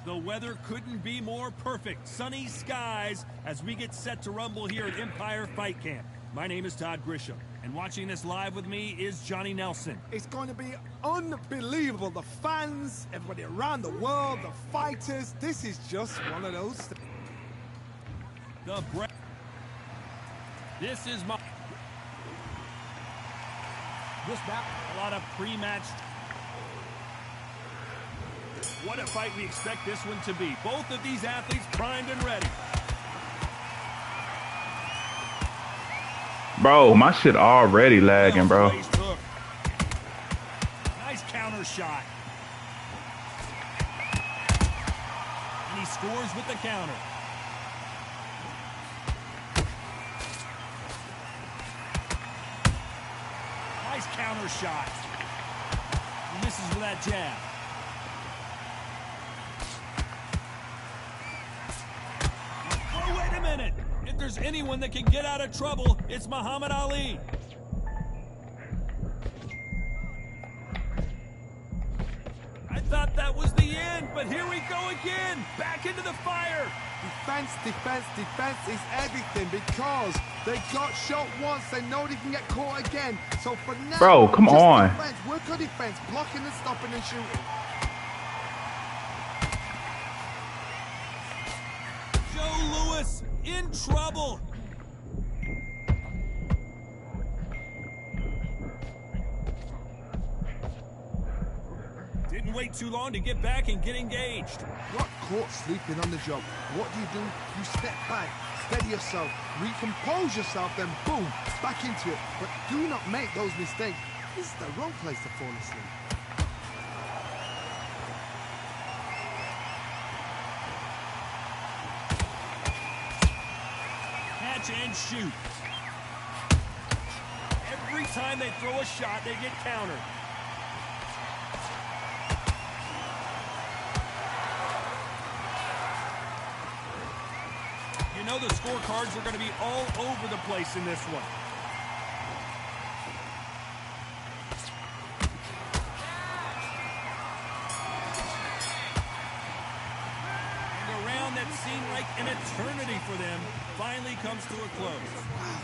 The weather couldn't be more perfect. Sunny skies as we get set to rumble here at Empire Fight Camp. My name is Todd Grisham, and watching this live with me is Johnny Nelson. It's going to be unbelievable. The fans, everybody around the world, the fighters. This is just one of those. This is my... A lot of pre-match. What a fight we expect this one to be. Both of these athletes primed and ready. Bro, my shit already lagging, bro. Nice counter shot. And he scores with the counter. Nice counter shot. He misses with that jab. Oh, wait a minute. If there's anyone that can get out of trouble, it's Muhammad Ali. I thought that was the end, but here we go again. Back into the fire. Defense, defense, defense is everything because they got shot once. They know they can get caught again. So for now, bro, come on. Defense, work on defense, blocking and stopping and shooting. Joe Louis in trouble. Didn't wait too long to get back and get engaged. Got caught sleeping on the job. What do? You step back, steady yourself, recompose yourself, then boom, back into it. But do not make those mistakes. This is the wrong place to fall asleep. Catch and shoot. Every time they throw a shot, they get countered. You know the scorecards are going to be all over the place in this one. And a round that seemed like an eternity for them finally comes to a close. Wow,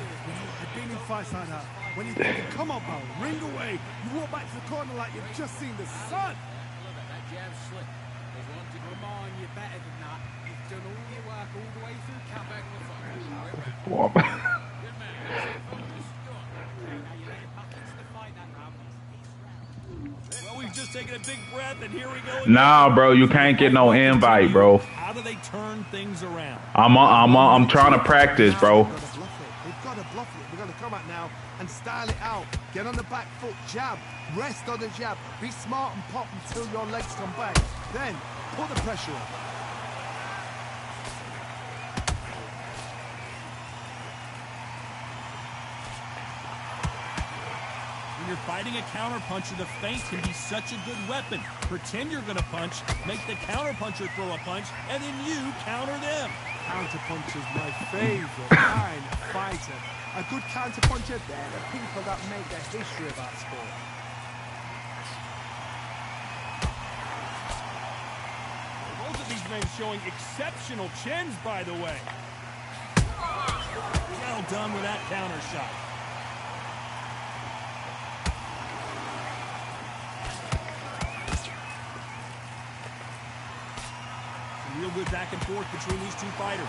I've been in fights like that. When you think, come on, pal, ring away. You walk back to the corner like you've just seen the sun. That jab slip. They want to remind you better than that. You've done all your work all the way through comeback with the fight. Good man. Focus. Good. Now you let it back into the fight that round. Well, we've just taken a big breath, and here we go. Nah, bro, you can't get no invite, bro. How do they turn things around? I'm trying to practice, bro. They've got to bluff it. We've got to come out now and style it out. Get on the back foot, jab, rest on the jab. Be smart and pop until your legs come back. Then put the pressure on. When you're fighting a counterpuncher, the feint can be such a good weapon. Pretend you're going to punch, make the counterpuncher throw a punch, and then you counter them. Counterpuncher's my favorite kind of fighter. A good counterpuncher, they're the people that make the history of that sport. Both of these men showing exceptional chins, by the way. Well done with that counter shot. Real good back and forth between these two fighters.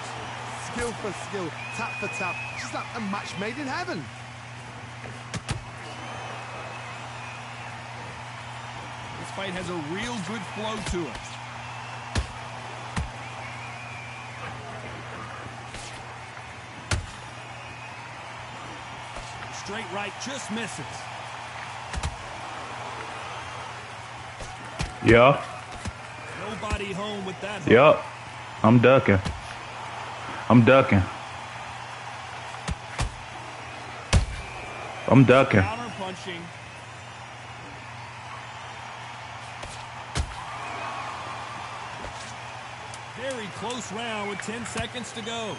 Skill for skill, tap for tap, just like a match made in heaven. This fight has a real good flow to it. Straight right just misses. Yeah. Nobody home with that. Yep. I'm ducking. I'm ducking. I'm ducking. Counter punching. Very close round with 10 seconds to go.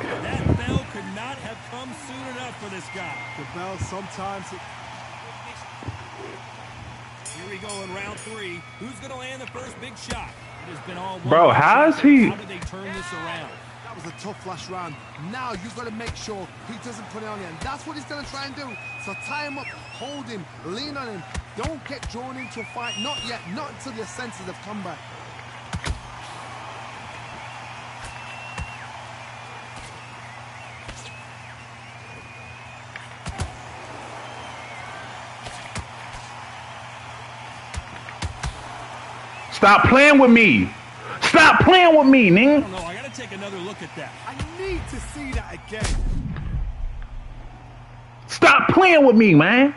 That bell could not have come soon enough for this guy. The bell sometimes... Here we go in round 3. Who's going to land the first big shot? It has been all one. Bro, how is he? How did they turn this around? That was a tough last round. Now you've got to make sure he doesn't put it on you. And that's what he's going to try and do. So tie him up, hold him, lean on him. Don't get drawn into a fight. Not yet. Not until your senses have come back. Stop playing with me. Stop playing with me, I nigga. don't know. I got to take another look at that. I need to see that again. Stop playing with me, man.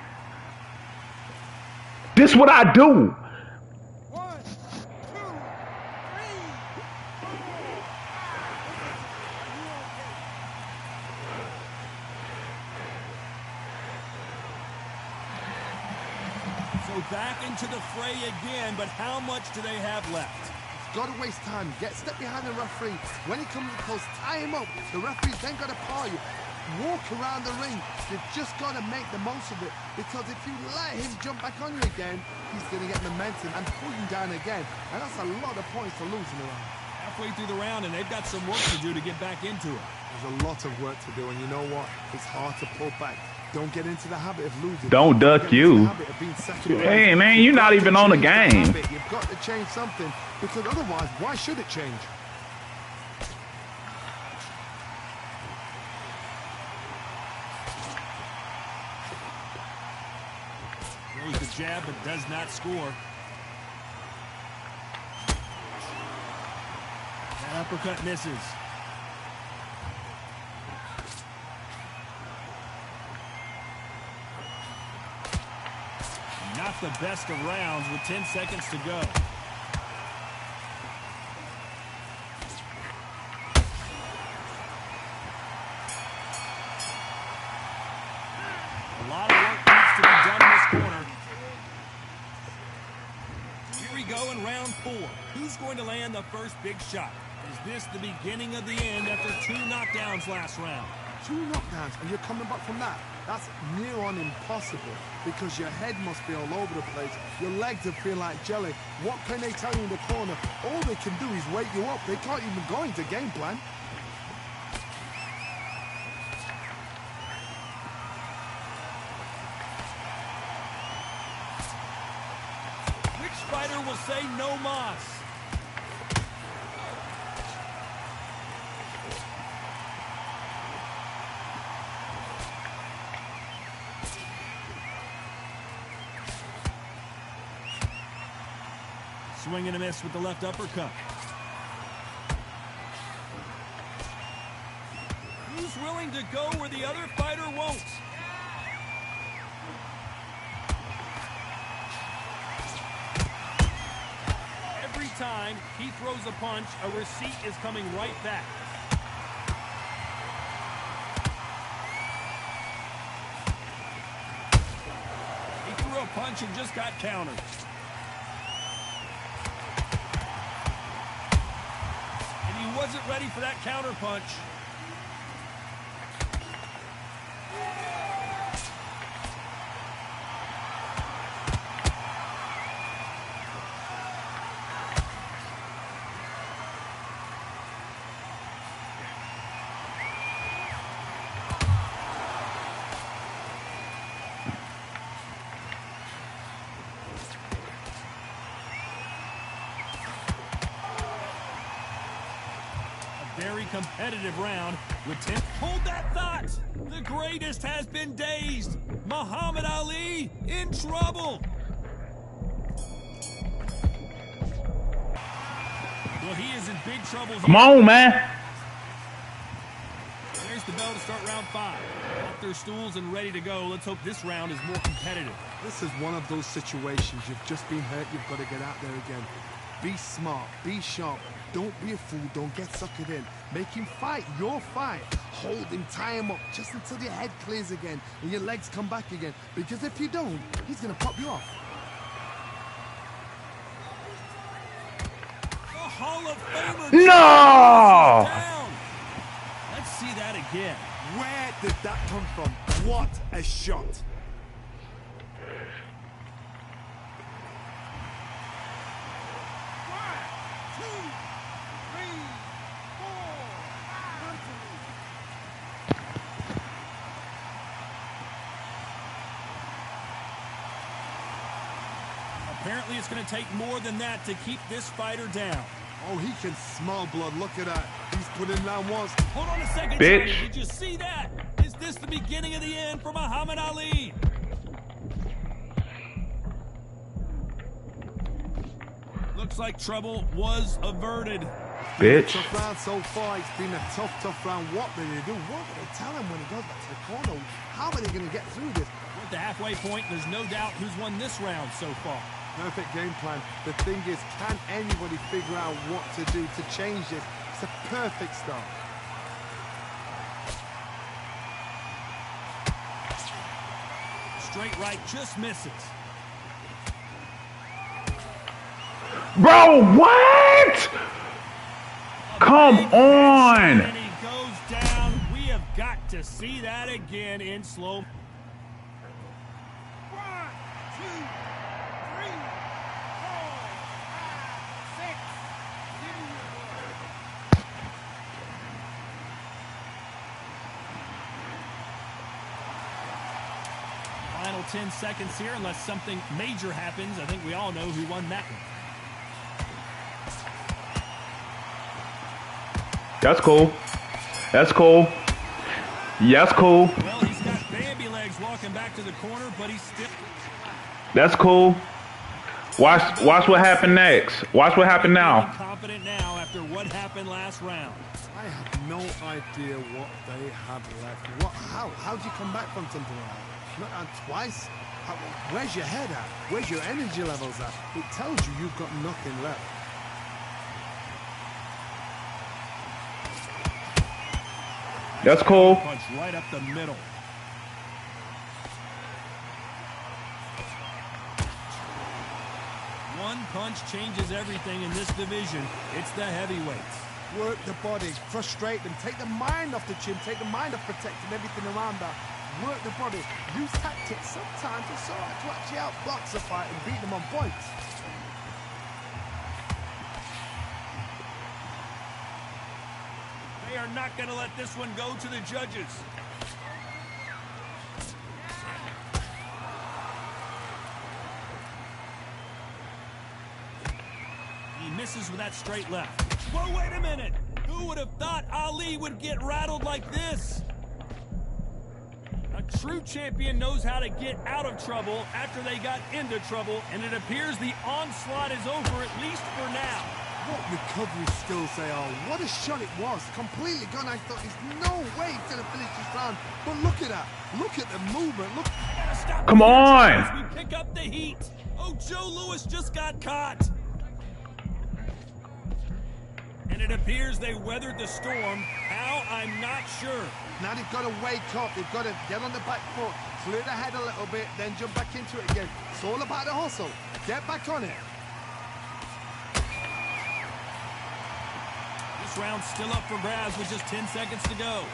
This what I do. 1, 2, 3. So back into the fray again, but how much do they have left? Got to waste time. Step behind the referee. When he comes close, tie him up. The referee's then got to paw you. Walk around the ring. You've just got to make the most of it. Because if you let him jump back on you again, he's going to get momentum and pull you down again. And that's a lot of points to lose in the round. Halfway through the round, and they've got some work to do to get back into it. There's a lot of work to do, and you know what? It's hard to pull back. Don't get into the habit of losing. Don't duck you. Hey, man, you're not even on the game. You've got to change something, because otherwise, why should it change? Throws the jab, but does not score. That uppercut misses. Not the best of rounds with 10 seconds to go. A lot of work needs to be done in this corner. Here we go in round 4. Who's going to land the first big shot? Is this the beginning of the end after 2 knockdowns last round? 2 knockdowns, and you're coming back from that. That's near on impossible, because your head must be all over the place. Your legs will feel like jelly. What can they tell you in the corner? All they can do is wake you up. They can't even go into game plan. Which fighter will say no mas? Swing and a miss with the left uppercut. Who's willing to go where the other fighter won't? Every time he throws a punch, a receipt is coming right back. He threw a punch and just got countered. Wasn't ready for that counter punch. Very competitive round with 10. Hold that thought! The greatest has been dazed. Muhammad Ali in trouble. Well, he is in big trouble. Come on, man. There's the bell to start round 5. Off their stools and ready to go. Let's hope this round is more competitive. This is one of those situations. You've just been hurt. You've got to get out there again. Be smart. Be sharp. Don't be a fool. Don't get suckered in. Make him fight your fight. Hold him, tie him up, just until your head clears again and your legs come back again. Because if you don't, he's going to pop you off. The Hall of Famer. No! Down. Let's see that again. Where did that come from? What a shot. Apparently it's going to take more than that to keep this fighter down. Oh, he can smell blood. Look at that. He's put in round once. Hold on a second, Bitch. Johnny. Did you see that? Is this the beginning of the end for Muhammad Ali? Looks like trouble was averted. Bitch. Tough round so far. It's been a tough round. What do they do? What do they tell him when he goes back to the corner? How are they going to get through this? At the halfway point, there's no doubt who's won this round so far. Perfect game plan. The thing is, can anybody figure out what to do to change this? It's a perfect start. Straight right just misses. Bro, what? Come on. And he goes down. We have got to see that again in slow. 1, 2, 3, 4, 5, 6, 7. Final 10 seconds here, unless something major happens. I think we all know who won that one. That's cool. That's cool. That's cool. Well, he's got Bambi legs walking back to the corner, but he's still... That's cool. Watch what happened next. Watch what happened now. Confident now after what happened last round. I have no idea what they have left. How do you come back from something like that? Not twice? Where's your head at? Where's your energy levels at? It tells you you've got nothing left. That's cool. Punch right up the middle. One punch changes everything in this division. It's the heavyweights. Work the body, frustrate them, take the mind off the chin, take the mind off protecting everything around that. Work the body, use tactics. Sometimes it's all right to actually outbox a fight and beat them on points. They are not going to let this one go to the judges. He misses with that straight left. Whoa, wait a minute. Who would have thought Ali would get rattled like this? A true champion knows how to get out of trouble after they got into trouble, and it appears the onslaught is over, at least for now. What recovery skills they are. What a shot it was. Completely gone. I thought there's no way he's going to finish this round. But look at that. Look at the movement. Look. Gotta stop Come here, on. Charles. We pick up the heat. Oh, Joe Louis just got caught. And it appears they weathered the storm. How? I'm not sure. Now they've got to wake up. They've got to get on the back foot, clear the head a little bit, then jump back into it again. It's all about the hustle. Get back on it. This round's still up for grabs with just 10 seconds to go.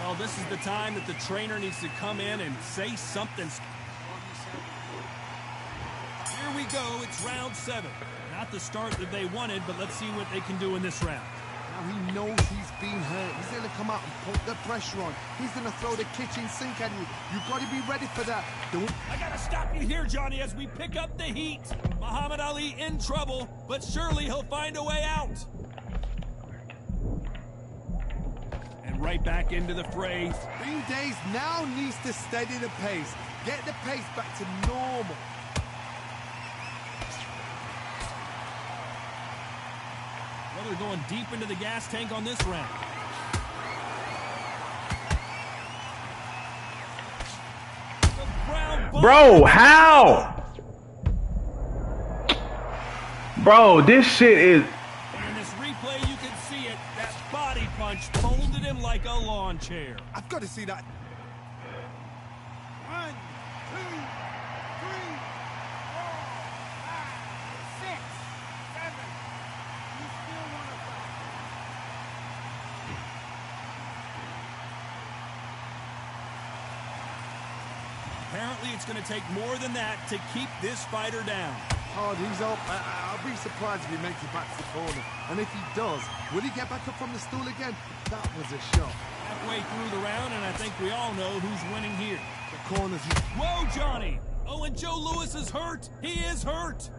Well, this is the time that the trainer needs to come in and say something. Here we go. It's round 7. Not the start that they wanted, but let's see what they can do in this round. Now he knows he's been hurt. He's going to come out and put the pressure on. He's going to throw the kitchen sink at you. You've got to be ready for that. Don't. I gotta stop you here, Johnny, as we pick up the heat. Muhammad Ali in trouble, but surely he'll find a way out. And right back into the fray. Bean Days now needs to steady the pace. Get the pace back to normal. Well, they're going deep into the gas tank on this round. Bro, how? Bro, this shit is... And in this replay, you can see it. That body punch folded him like a lawn chair. I've got to see that. 1, 2, 3, 4, Apparently, it's going to take more than that to keep this fighter down. Hard, he's up. I'll be surprised if he makes it back to the corner. And if he does, will he get back up from the stool again? That was a shot. Halfway through the round, and I think we all know who's winning here. The corner's... Whoa, Johnny! Oh, and Joe Louis is hurt. He is hurt.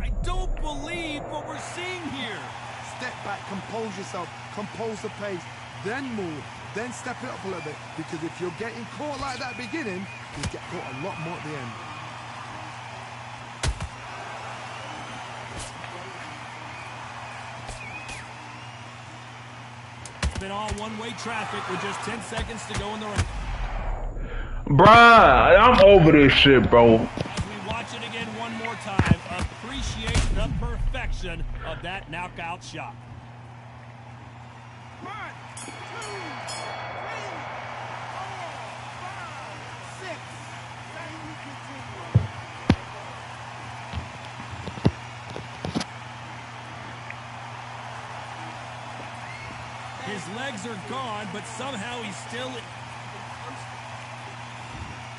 I don't believe what we're seeing here. Step back, compose yourself, compose the pace, then move, then step it up a little bit. Because if you're getting caught like that at the beginning, you get caught a lot more at the end. It's been all one-way traffic with just 10 seconds to go in the round. Bruh, I'm over this shit, bro. As we watch it again one more time, appreciate the perfection of that knockout shot. 1, 2, 3, 4, 5, 6. Then we continue. His legs are gone, but somehow he's still...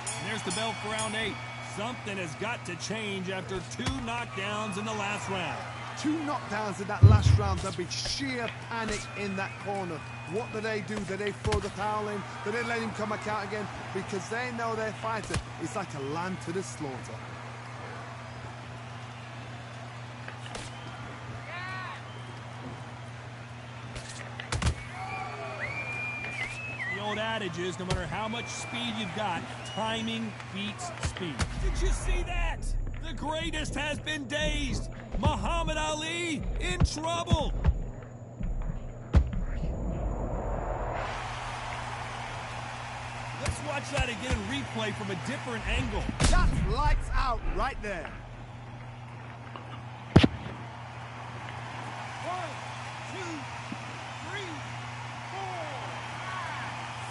And there's the bell for round 8. Something has got to change after 2 knockdowns in the last round. 2 knockdowns in that last round. There'll be sheer panic in that corner. What do? Do they throw the towel in? Do they let him come back out again? Because they know their fighter is like a lamb to the slaughter. The old adage is, no matter how much speed you've got, timing beats speed. Did you see that? The greatest has been dazed. Muhammad Ali in trouble. Let's watch that again in replay from a different angle. That's lights out right there. 1, 2, 3, 4, 5,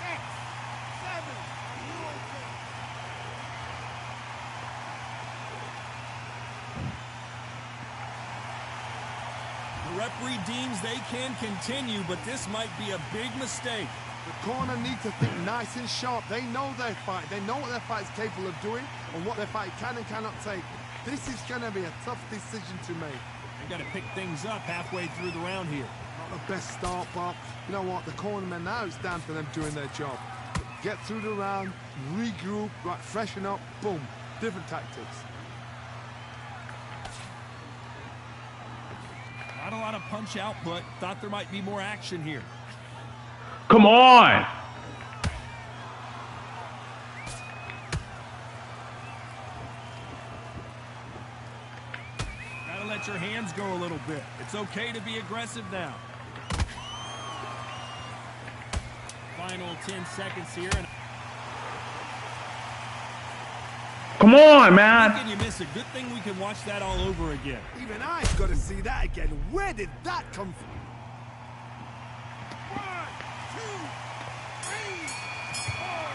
6, 7. You okay? The referee deems they can continue, but this might be a big mistake. The corner needs to think nice and sharp. They know their fight. They know what their fight is capable of doing and what their fight can and cannot take. This is going to be a tough decision to make. They've got to pick things up halfway through the round here. Not the best start, but you know what? The cornermen now, it's down to them doing their job. Get through the round, regroup, right, freshen up, boom. Different tactics. Not a lot of punch output. Thought there might be more action here. Come on. Gotta let your hands go a little bit. It's okay to be aggressive now. Final 10 seconds here. And Come on, how man. can you miss it? Good thing we can watch that all over again. Even I've got to see that again. Where did that come from? 1, 2, 3, 4, 5.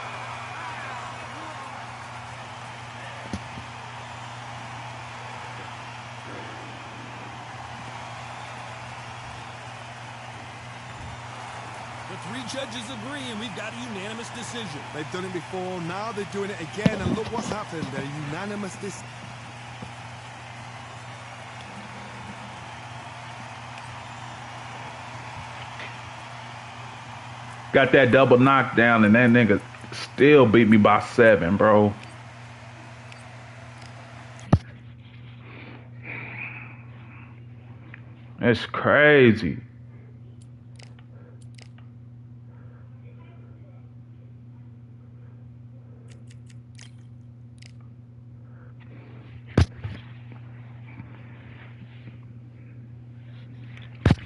The 3 judges agree, and we've got a unanimous decision. They've done it before, now they're doing it again, and look what's happened. They're unanimous this... Got that double knockdown, and that nigga still beat me by 7, bro. It's crazy.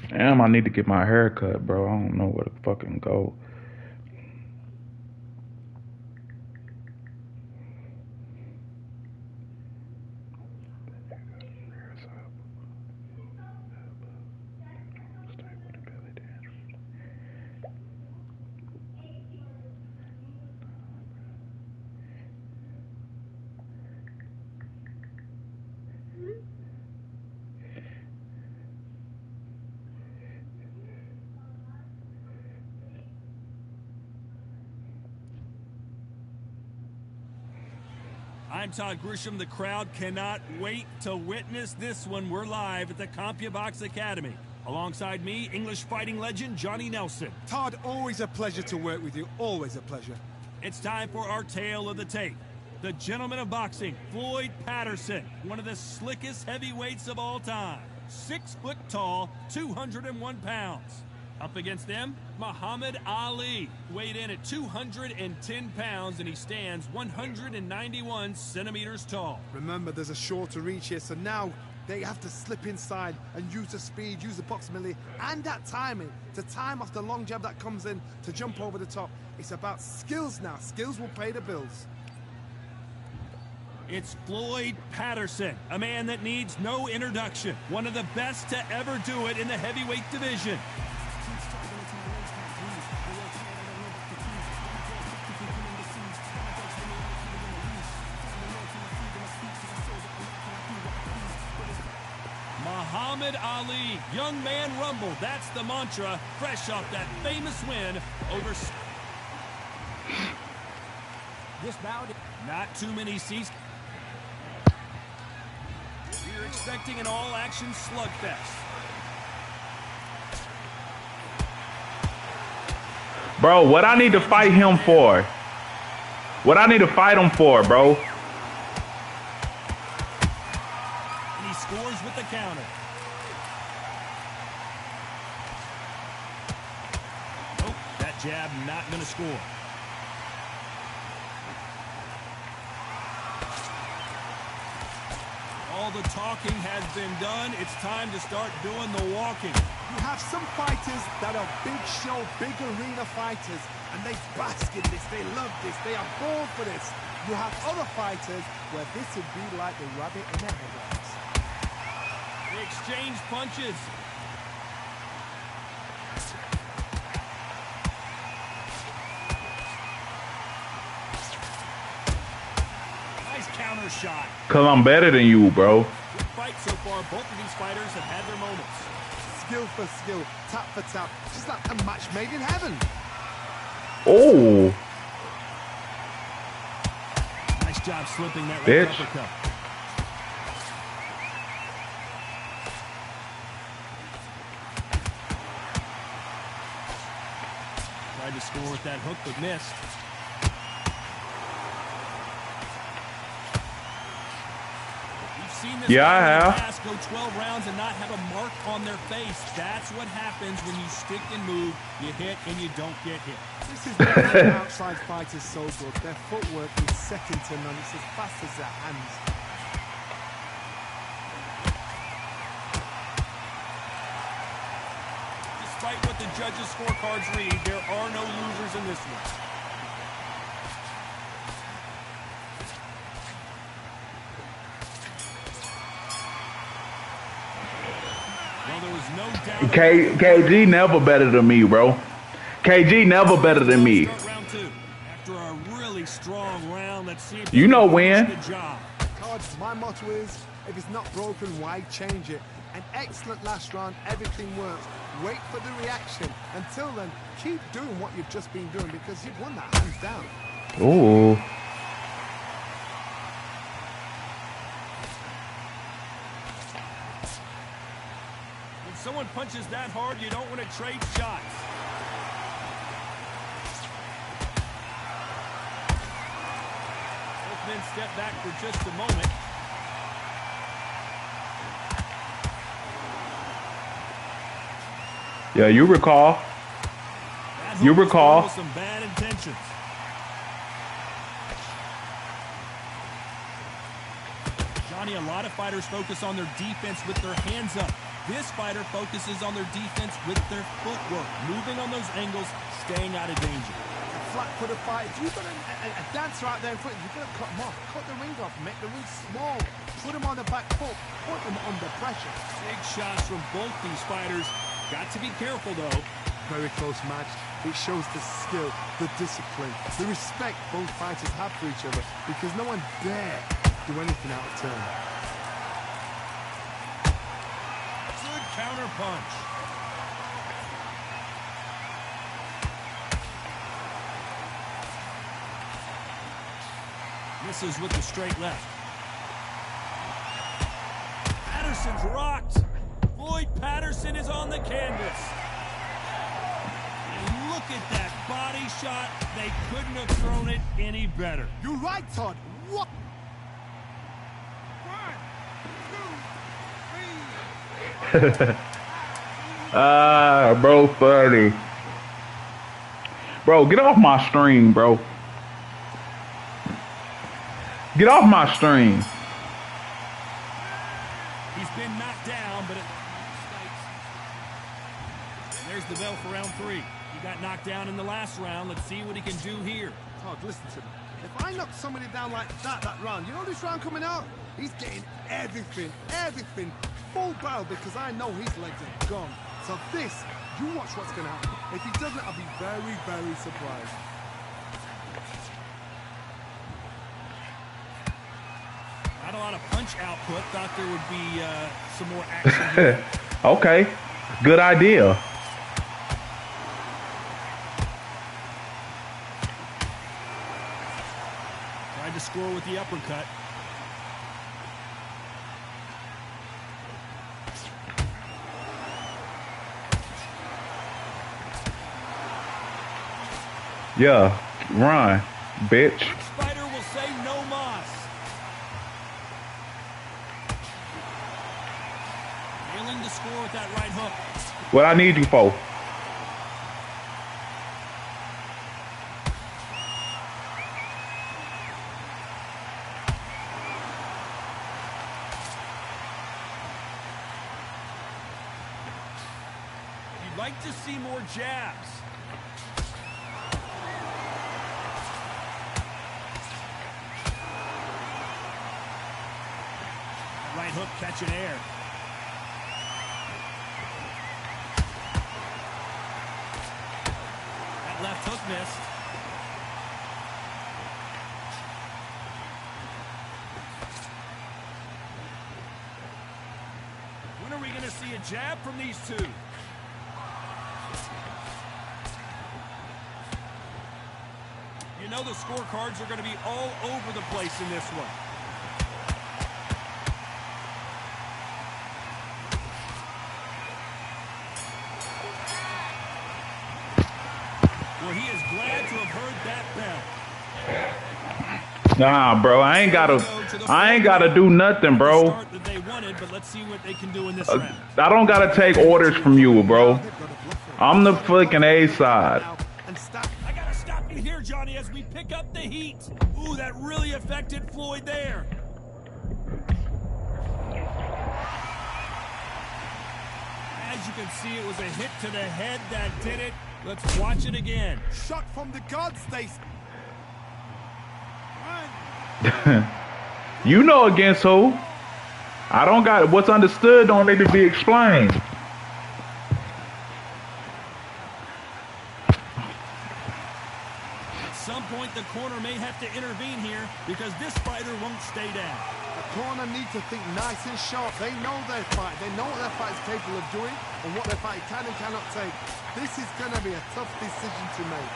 Damn, I need to get my hair cut, bro. I don't know where to fucking go. I'm Todd Grisham. The crowd cannot wait to witness this one. We're live at the CompuBox Academy. Alongside me, English fighting legend Johnny Nelson. Todd, always a pleasure to work with you. Always a pleasure. It's time for our tale of the tape. The gentleman of boxing, Floyd Patterson, one of the slickest heavyweights of all time. 6 foot tall, 201 pounds. Up against them, Muhammad Ali, weighed in at 210 pounds, and he stands 191 centimeters tall. Remember, there's a shorter reach here, so now they have to slip inside and use the speed, use the proximity, and that timing to time off the long jab that comes in to jump over the top. It's about skills now. Skills will pay the bills. It's Floyd Patterson, a man that needs no introduction. One of the best to ever do it in the heavyweight division. Muhammad Ali, young man rumble. That's the mantra, fresh off that famous win over... This bout, not too many seats. We're expecting an all-action slugfest. Bro, what I need to fight him for? What I need to fight him for, bro? And he scores with the counter. Nope, that jab not going to score. All the talking has been done. It's time to start doing the walking. You have some fighters that are big show, big arena fighters, and they bask in this, they love this, they are born for this. You have other fighters where this would be like the rabbit in the headlights. They exchange punches. Nice counter shot. Cause I'm better than you, bro. Good fight so far. Both of these fighters have had their moments. Skill for skill, tap for tap, just like a match made in heaven. Oh, Nice job slipping that Bitch. left uppercut. Tried to score with that hook, but missed. We've seen this Yeah, I fighter in the have. past go 12 rounds and not have a mark on their face. That's what happens when you stick and move. You hit and you don't get hit. This is what makes outside fighters so good. Their footwork is second to none. It's as fast as their hands. Despite what the judges' scorecards read, there are no losers in this one. Well, there was no doubt. KG never better than me, bro. KG never better than me. Start round two. After a really strong round, let's see if You know they when. finish the job. Todd, my motto is, if it's not broken, why change it? An excellent last round, everything works. Wait for the reaction. Until then, keep doing what you've just been doing because you've won that hands down. Ooh. When someone punches that hard, you don't want to trade shots. Both men step back for just a moment. Yeah, you recall. That You hook was recall. thrown with some bad intentions. Johnny, a lot of fighters focus on their defense with their hands up. This fighter focuses on their defense with their footwork, moving on those angles, staying out of danger. Flat footed fight. If you've got a dancer out there in front, you've got to cut them off. Cut the ring off. Make the ring small. Put them on the back foot. Put them under pressure. Big shots from both these fighters. Got to be careful, though. Very close match. It shows the skill, the discipline, the respect both fighters have for each other because no one dare do anything out of turn. Good counter punch. misses with the straight left. Patterson's rocked. Floyd Patterson is on the canvas. And look at that body shot. They couldn't have thrown it any better. You're right, Todd. What? 1, 2, 3. Bro, funny. Bro, get off my stream, bro. Get off my stream. He's been knocked down, but there's the bell for round 3. He got knocked down in the last round. Let's see what he can do here. Todd, listen to me. If I knock somebody down like that round, you know this round coming out? He's getting everything, full barrel, because I know his legs are gone. So this, you watch what's going to happen. If he doesn't, I'll be very, very surprised. Not a lot of punch output. Thought there would be some more action here. Okay, good idea. Tried to score with the uppercut. Yeah, run, bitch. Spider will say no mas. Failing to score with that right hook. What I need you for? You'd like to see more jabs. Right hook catching air. That left hook missed. When are we going to see a jab from these two? You know the scorecards are going to be all over the place in this one. Well, he is glad to have heard that bell. Nah, bro, I ain't gotta do nothing, bro. That they wanted, but let's see what they can do in this round. I don't gotta take orders from you, bro. I'm the fucking A side. I gotta stop you here, Johnny, as we pick up the heat. Ooh, that really affected Floyd there. As you can see, it was a hit to the head that did it. Let's watch it again. Shot from the gods, Stace. You know against who? I don't got what's understood don't need to be explained. At some point, the corner may have to intervene here because this fighter won't stay down. The corner needs to think nice and sharp. They know their fight. They know what their fight is capable of doing and what their fight can and cannot take. This is going to be a tough decision to make.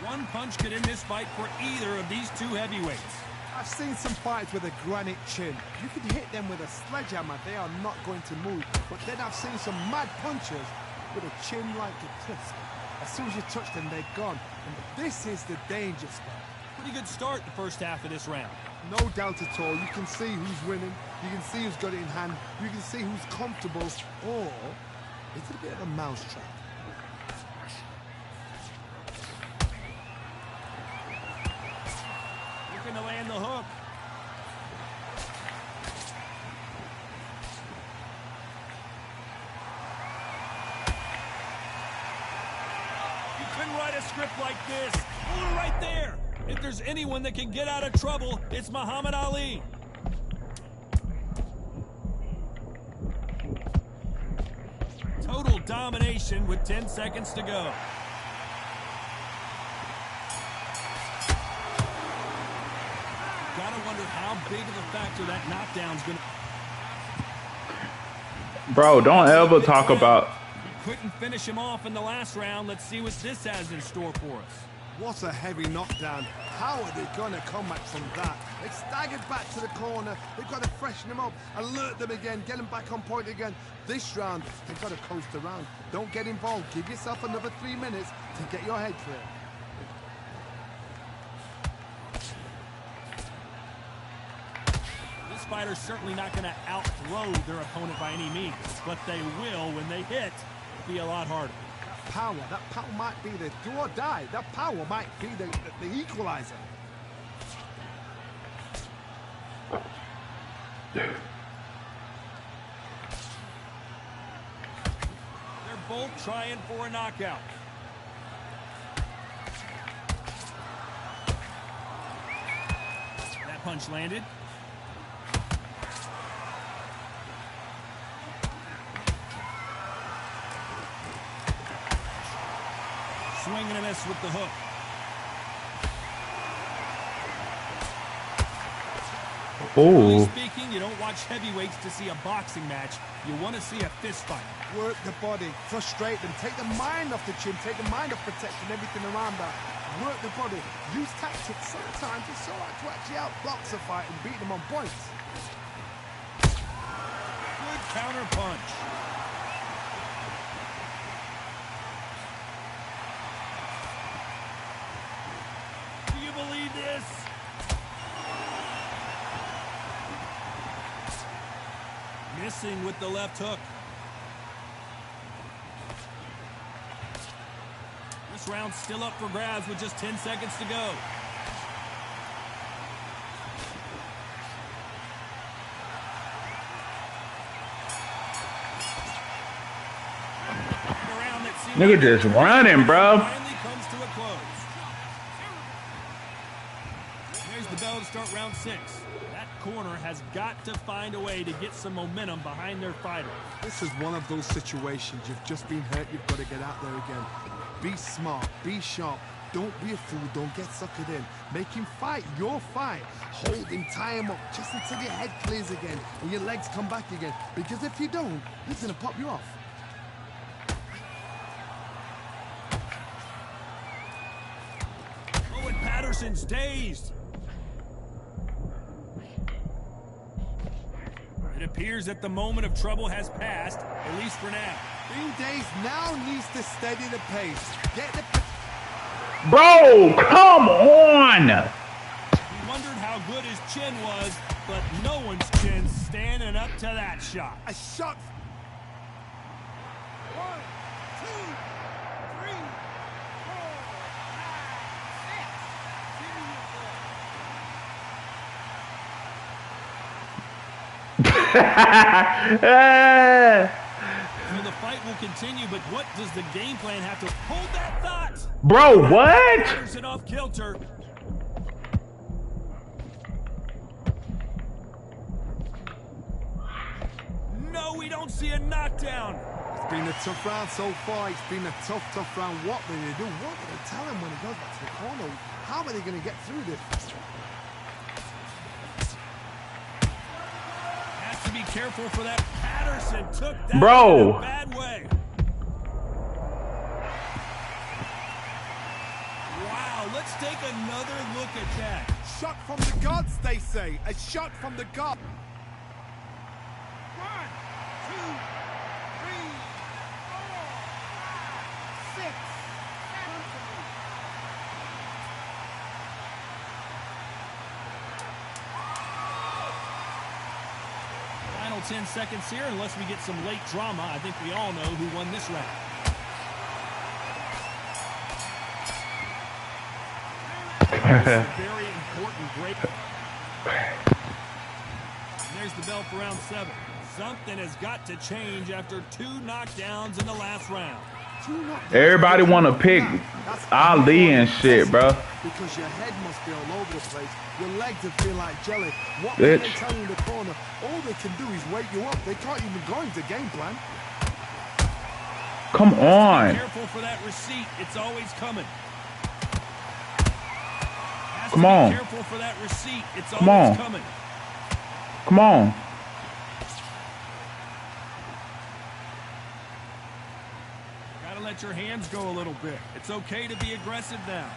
One punch could end this fight for either of these two heavyweights. I've seen some fights with a granite chin. You can hit them with a sledgehammer. They are not going to move. But then I've seen some mad punchers with a chin like a tusk. As soon as you touch them, they're gone. And this is the danger spot. Pretty good start the first half of this round. No doubt at all. You can see who's winning. You can see who's got it in hand. You can see who's comfortable. Or it's a bit of a mousetrap. Looking to land the hook. You couldn't write a script like this. Ooh, right there. If there's anyone that can get out of trouble, it's Muhammad Ali. Total domination with 10 seconds to go. Gotta wonder how big of a factor that knockdown's gonna... Bro, don't ever talk about. He couldn't finish him off in the last round. Let's see what this has in store for us. What a heavy knockdown. How are they going to come back from that? They staggered back to the corner. They've got to freshen them up, alert them again, get them back on point again. This round, they've got to coast around. Don't get involved. Give yourself another 3 minutes to get your head clear. This fighter's certainly not going to outthrow their opponent by any means, but they will, when they hit, be a lot harder. That power might be the do or die. That power might be the equalizer. They're both trying for a knockout. That punch landed. Swing and a miss with the hook. Oh. Speaking, you don't watch heavyweights to see a boxing match. You want to see a fist fight. Work the body, frustrate them, take the mind off the chin, take the mind off protecting everything around that. Work the body, use tactics. Sometimes it's so hard to actually outbox a fight and beat them on points. Good counter punch. Believe this. Missing with the left hook. This round's still up for grabs with just 10 seconds to go. Nigga just running, bro. To start round 6. That corner has got to find a way to get some momentum behind their fighter. This is one of those situations. You've just been hurt. You've got to get out there again. Be smart. Be sharp. Don't be a fool. Don't get suckered in. Make him fight your fight. Hold him, tie him up just until your head clears again and your legs come back again. Because if you don't, he's going to pop you off. Owen Patterson's dazed. It appears that the moment of trouble has passed, at least for now. Being dazed now needs to steady the pace. Get the... Bro, come on! He wondered how good his chin was, but no one's chin's standing up to that shot. A shot... 1, 2, 3, 4, 5, 6. So the fight will continue, but what does the game plan have to hold that thought? Bro, what? Patterson off kilter. No, we don't see a knockdown. It's been a tough round so far. It's been a tough round. What will they do? What will they tell him when he goes back to the corner? How are they going to get through this? Has to be careful for that. Patterson took that Bro. in a bad way. Wow, let's take another look at that. Shot from the guards, they say. A shot from the guard. 1, 2, 3, 4, 5, 6, 7. Final 10 seconds here, unless we get some late drama. I think we all know who won this round. Very important break. There's the bell for round 7. Something has got to change after 2 knockdowns in the last round. Everybody want to pick Ali and shit, bro. Because your head must be all over the place. Your legs will feel like jelly. What can they tell you in the corner? All they can do is wake you up. They can't even go into game plan. Come on. Be careful for that receipt. It's always coming. Come on. Be careful for that receipt. It's Come always on. coming. Come on. let your hands go a little bit. It's okay to be aggressive now.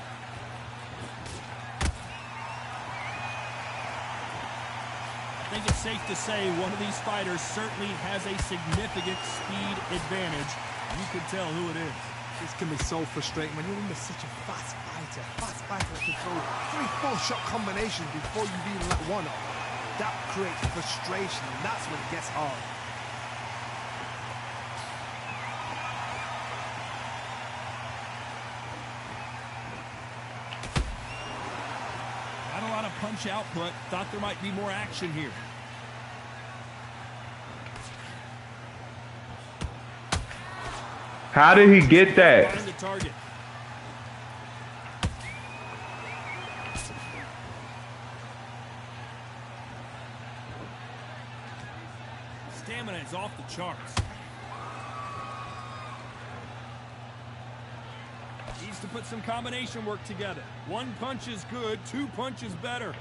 I think it's safe to say one of these fighters certainly has a significant speed advantage. You can tell who it is. This can be so frustrating when you're under such a fast fighter that can throw 3-4 shot combinations before you've even let one off. That creates frustration, and that's when it gets hard. Not a lot of punch output. Thought there might be more action here. How did he get that? Find the target. Stamina is off the charts. Needs to put some combination work together. One punch is good, 2 punches better.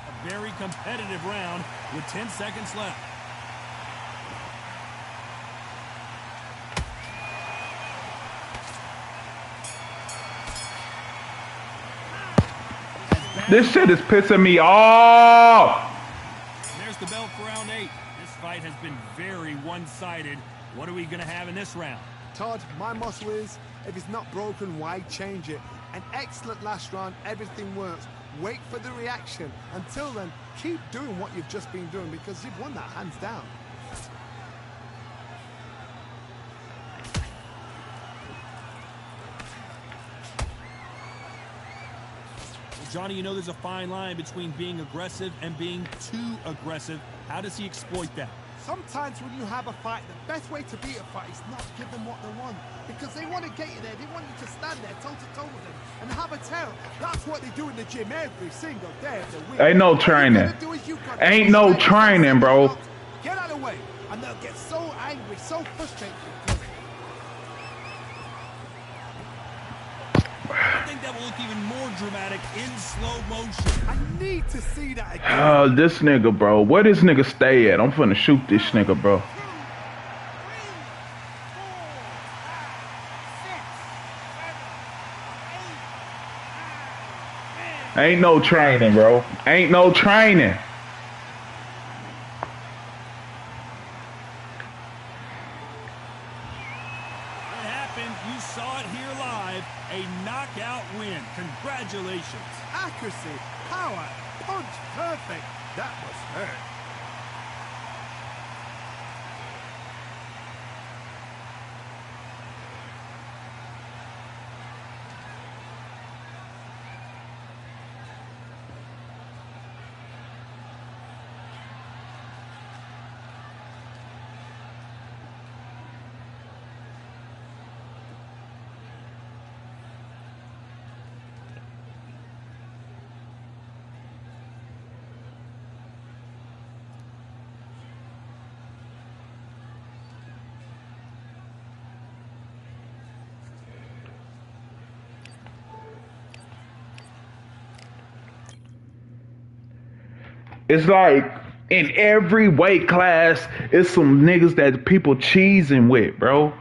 A very competitive round with 10 seconds left. This shit is pissing me off. There's the bell for round 8. This fight has been very one-sided. What are we going to have in this round? Todd, my motto is, if it's not broken, why change it? An excellent last round, everything works. Wait for the reaction. Until then, keep doing what you've just been doing because you've won that hands down. Johnny, you know there's a fine line between being aggressive and being too aggressive. How does he exploit that? Sometimes when you have a fight, the best way to beat a fight is not give them what they want. Because they want to get you there. They want you to stand there toe-to-toe with them and have a tell. That's what they do in the gym every single day of the week. Ain't no training. Ain't no training, bro. Get out of the way. And they'll get so angry, so frustrated. Because I think that will look even more dramatic in slow motion. I need to see that again. This nigga, bro. Where this nigga stay at? I'm finna shoot this nigga, bro. Ain't no training, bro. Ain't no training. What happened? You saw it here live. A knockout win. Congratulations. Accuracy, power, punch, perfect. That must hurt. It's like in every weight class, it's some niggas that people cheesing with, bro.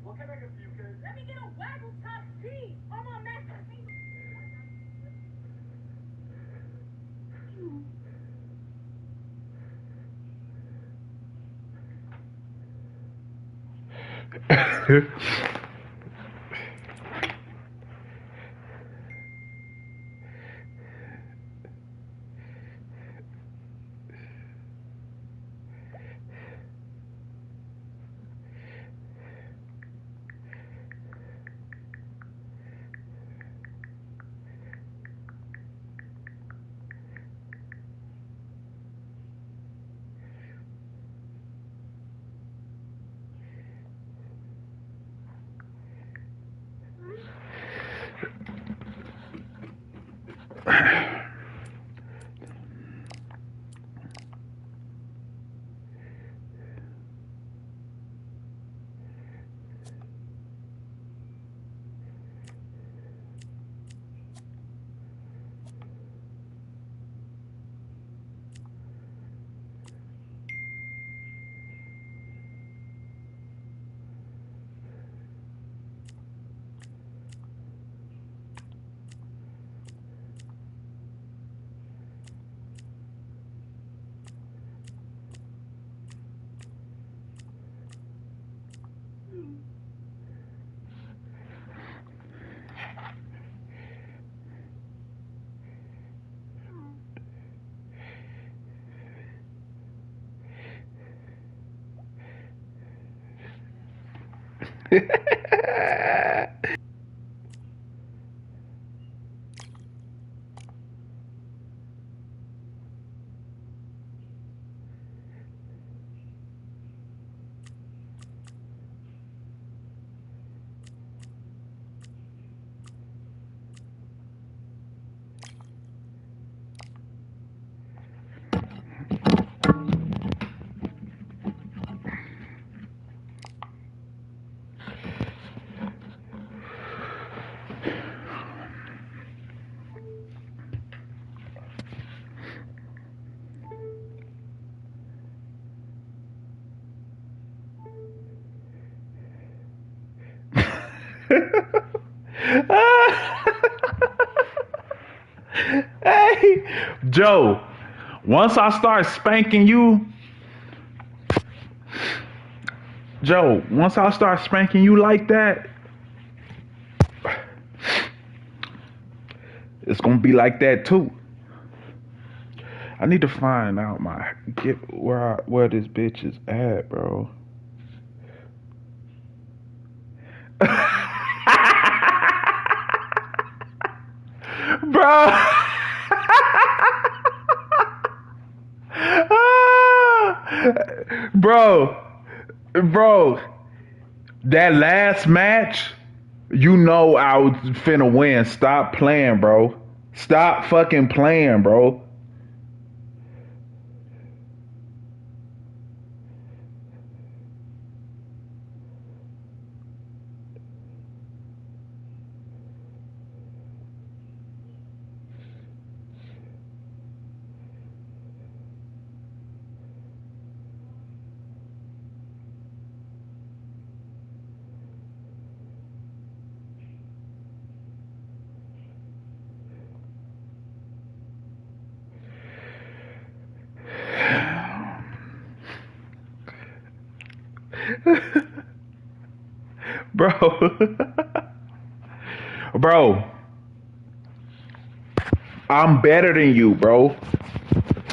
What can I get for you, kid? Let me get a waggle top tea on my masterpiece. Hey, Joe, once I start spanking you, like that, it's gonna be like that too. I need to find out where this bitch is at, bro. Bro. bro, bro, that last match, you know I was finna win. Stop playing, bro. Stop fucking playing, bro. Bro. Bro, I'm better than you, bro.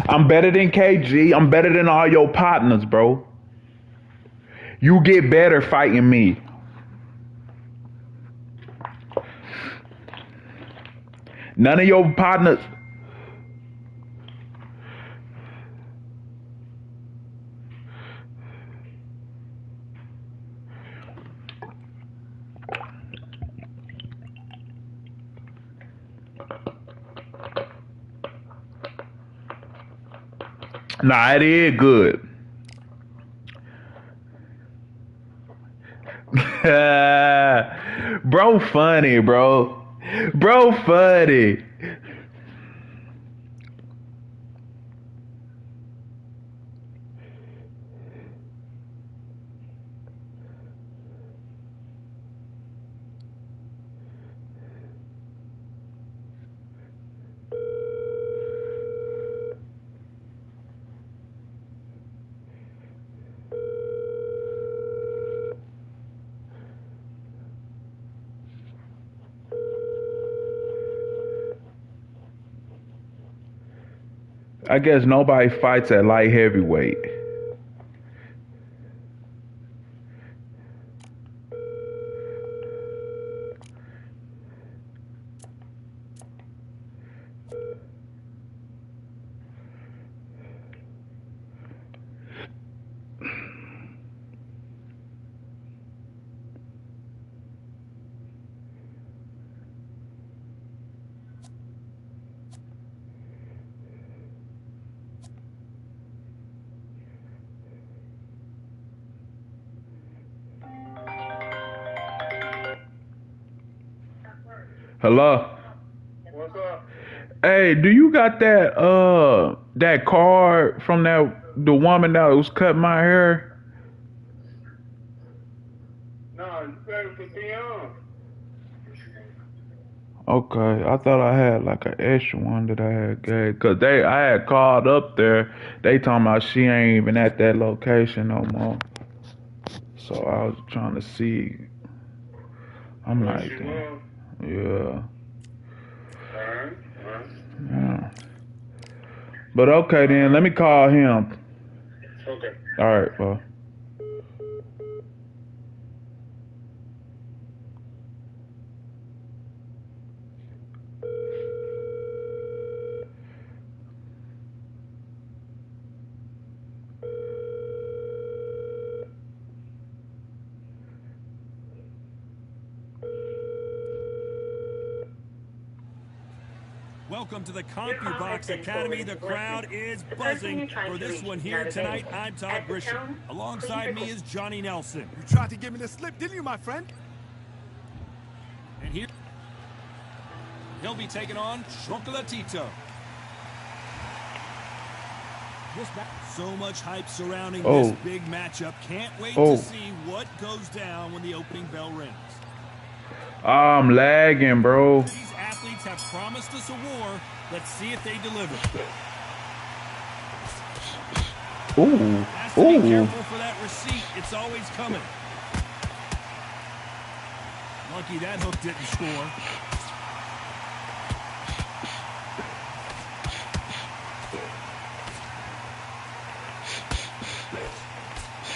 I'm better than KG. I'm better than all your partners, bro. You get better fighting me. None of your partners. Nah, it is good. Bro funny, bro. Bro funny. I guess nobody fights at light heavyweight. Hello? What's up? Hey, do you got that card from the woman that was cutting my hair? No, you better for Dion. Okay, I thought I had like an extra one that I had gave. Cause I had called up there. They talking about she ain't even at that location no more. So I was trying to see. I'm Where like, she damn. was? Yeah. Alright. Yeah. But okay then, let me call him. Okay. All right, bro. Welcome to the CompuBox Academy. The crowd is buzzing for this one here tonight. I'm Todd Grisham. Alongside me is Johnny Nelson. You tried to give me the slip, didn't you, my friend? And here he'll be taking on Chocolatito. So much hype surrounding this big matchup. Can't wait to see what goes down when the opening bell rings. I'm lagging, bro. These athletes have promised us a war. Let's see if they deliver. Ooh. Has to be careful for that receipt. It's always coming. Lucky that hook didn't score.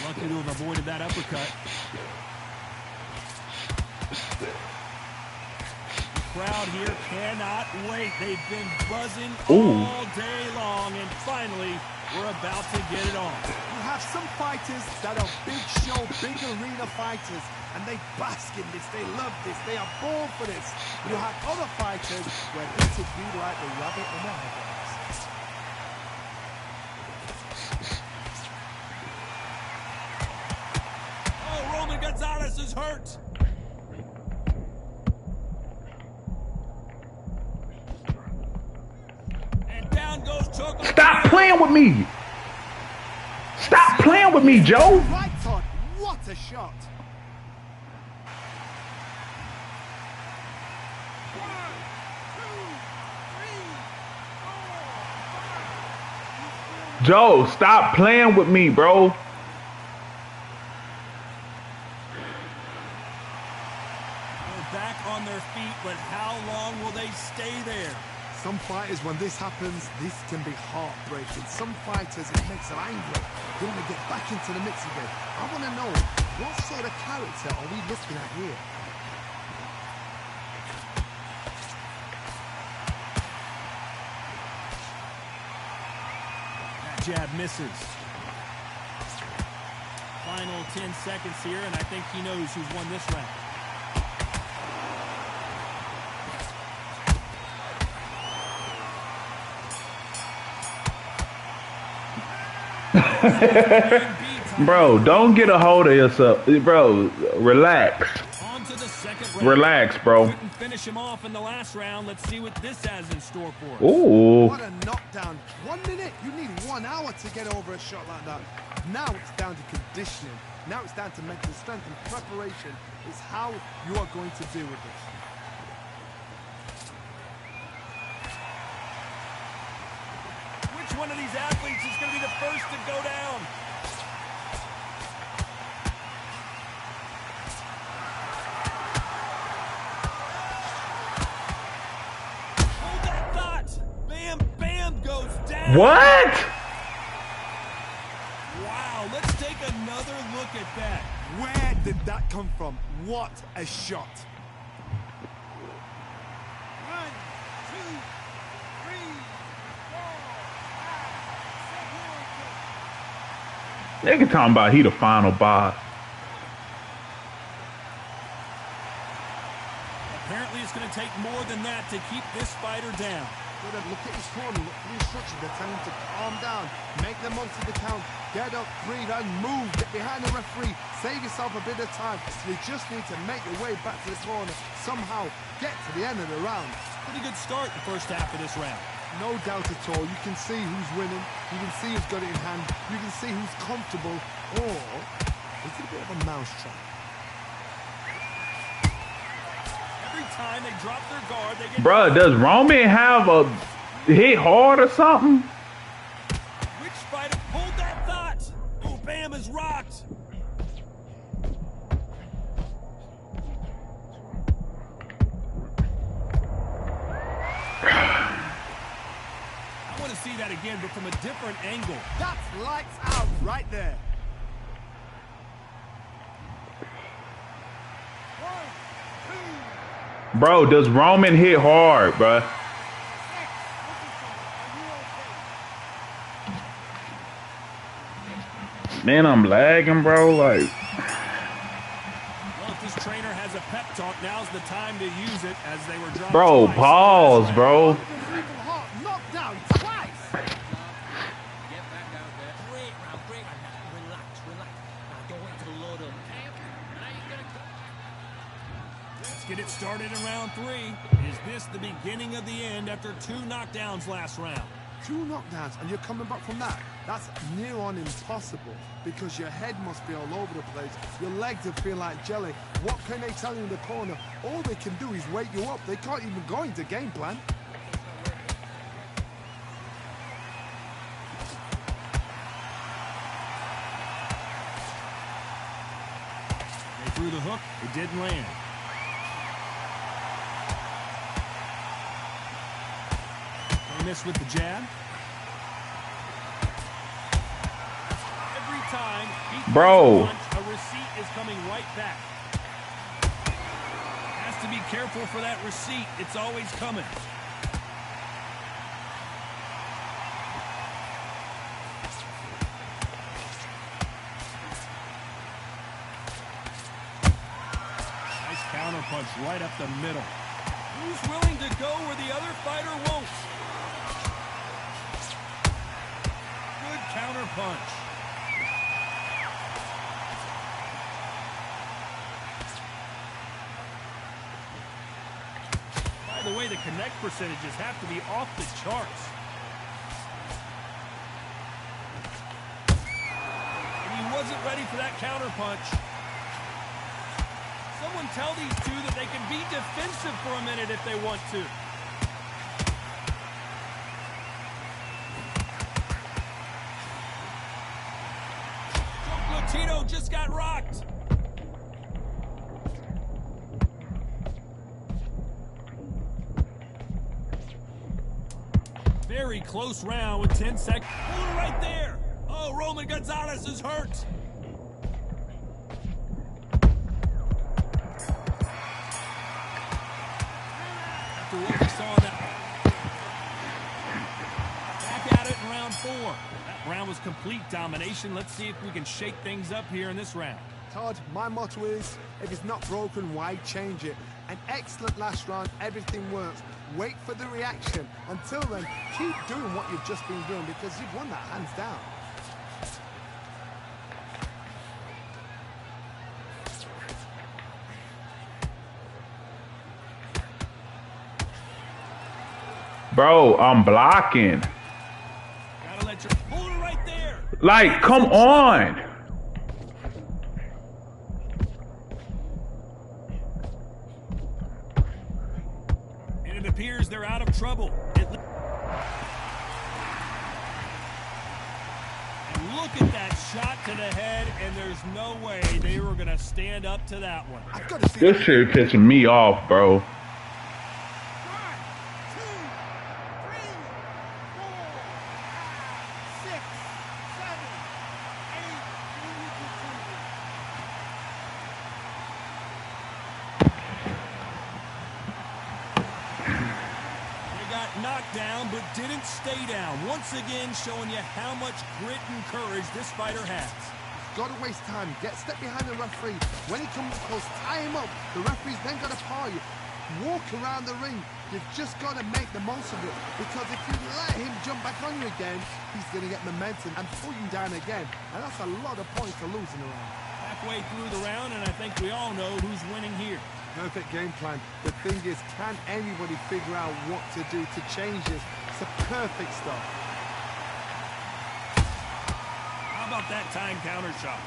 Lucky to have avoided that uppercut. The crowd here cannot wait. They've been buzzing all day long, and finally, we're about to get it on. You have some fighters that are big show, big arena fighters, and they bask in this, they love this, they are born for this. You have other fighters where this would be like the rabbit in the headlights. Oh, Roman Gonzalez is hurt. And down goes Chocolatito. Stop playing with me. Stop playing with me, Joe. Right, Todd, what a shot. Joe, stop playing with me, bro. They're back on their feet, but how long will they stay there? Some fighters, when this happens, this can be heartbreaking. Some fighters, it makes them angry. They want to get back into the mix again. I want to know, what sort of character are we looking at here? That jab misses. Final 10 seconds here, and I think he knows who's won this round. Bro, don't get a hold of yourself. Bro, relax. On to the second round. Relax, bro. Couldn't finish him off in the last round. Let's see what this has in store for us. Ooh. What a knockdown. 1 minute, you need 1 hour to get over a shot like that. Now it's down to conditioning. Now it's down to mental strength and preparation. Is how you are going to deal with this. Which one of these athletes is going to be the first to go down? Hold that thought. Bam, bam goes down. What? Wow, let's take another look at that. Where did that come from? What a shot. 1, 2, 3, 4, 5, 6, 7, 8. They can talk about he the final boss. Apparently it's going to take more than that to keep this fighter down. Good, look at his corner, look at the instructions. They're telling him to calm down, make the most of the count, get up, breathe, and move. Get behind the referee, save yourself a bit of time. You just need to make your way back to the corner, somehow get to the end of the round. Pretty good start the first half of this round. No doubt at all. You can see who's winning, you can see who's got it in hand, you can see who's comfortable, or it's a bit of a mousetrap. Every time they drop their guard, they get... Bruh, does Roman have a hit hard or something? Which fighter pulled that thought? Oh, Bam is rocked. I want to see that again, but from a different angle. That's lights out right there. Bro, does Roman hit hard, bruh? Man, I'm lagging, bro. Like, Well, if this trainer has a pep talk, now's the time to use it as they were dropped bro, twice. pause, bro. Knocked down twice. Get back out there. Great round. Relax. Now don't wait to load him. Now you're gonna go. Let's get it started in round 3. Is this the beginning of the end after 2 knockdowns last round? 2 knockdowns and you're coming back from that. That's near on impossible because your head must be all over the place. Your legs will feel like jelly. What can they tell you in the corner? All they can do is wake you up. They can't even go into game plan. They threw the hook. It didn't land. They missed with the jab. Every time he throws Bro. a punch, a receipt is coming right back. Has to be careful for that receipt. It's always coming. Nice counter punch right up the middle. Who's willing to go where the other fighter won't? Good counter punch. By the way, the connect percentages have to be off the charts. And he wasn't ready for that counter punch. Someone tell these two that they can be defensive for a minute if they want to. Tito just got rocked. Very close round with 10 seconds. Hold it right there. Oh, Roman Gonzalez is hurt. After what we saw in that. Back at it in round 4. That round was complete domination. Let's see if we can shake things up here in this round. Todd, my motto is, if it's not broken, why change it? An excellent last round, everything works. Wait for the reaction. Until then, keep doing what you've just been doing because you've won that hands down. Bro, I'm blocking. Gotta let your hold it right there. Like, come on. And it appears they're out of trouble. And look at that shot to the head, and there's no way they were gonna stand up to that one. I've got to see This shit pissing me off, bro. 1, 2, 3, 4, 5, got knocked down but didn't stay down. Once again, showing you how much grit and courage this fighter has. Got to waste time. Step behind the referee. When he comes close, tie him up. The referee's then got to paw you. Walk around the ring. You've just got to make the most of it. Because if you let him jump back on you again, he's going to get momentum and pull you down again. And that's a lot of points to lose in a round. Halfway through the round, and I think we all know who's winning here. Perfect game plan. The thing is, can anybody figure out what to do to change this? It's a perfect start. How about that time counter shot?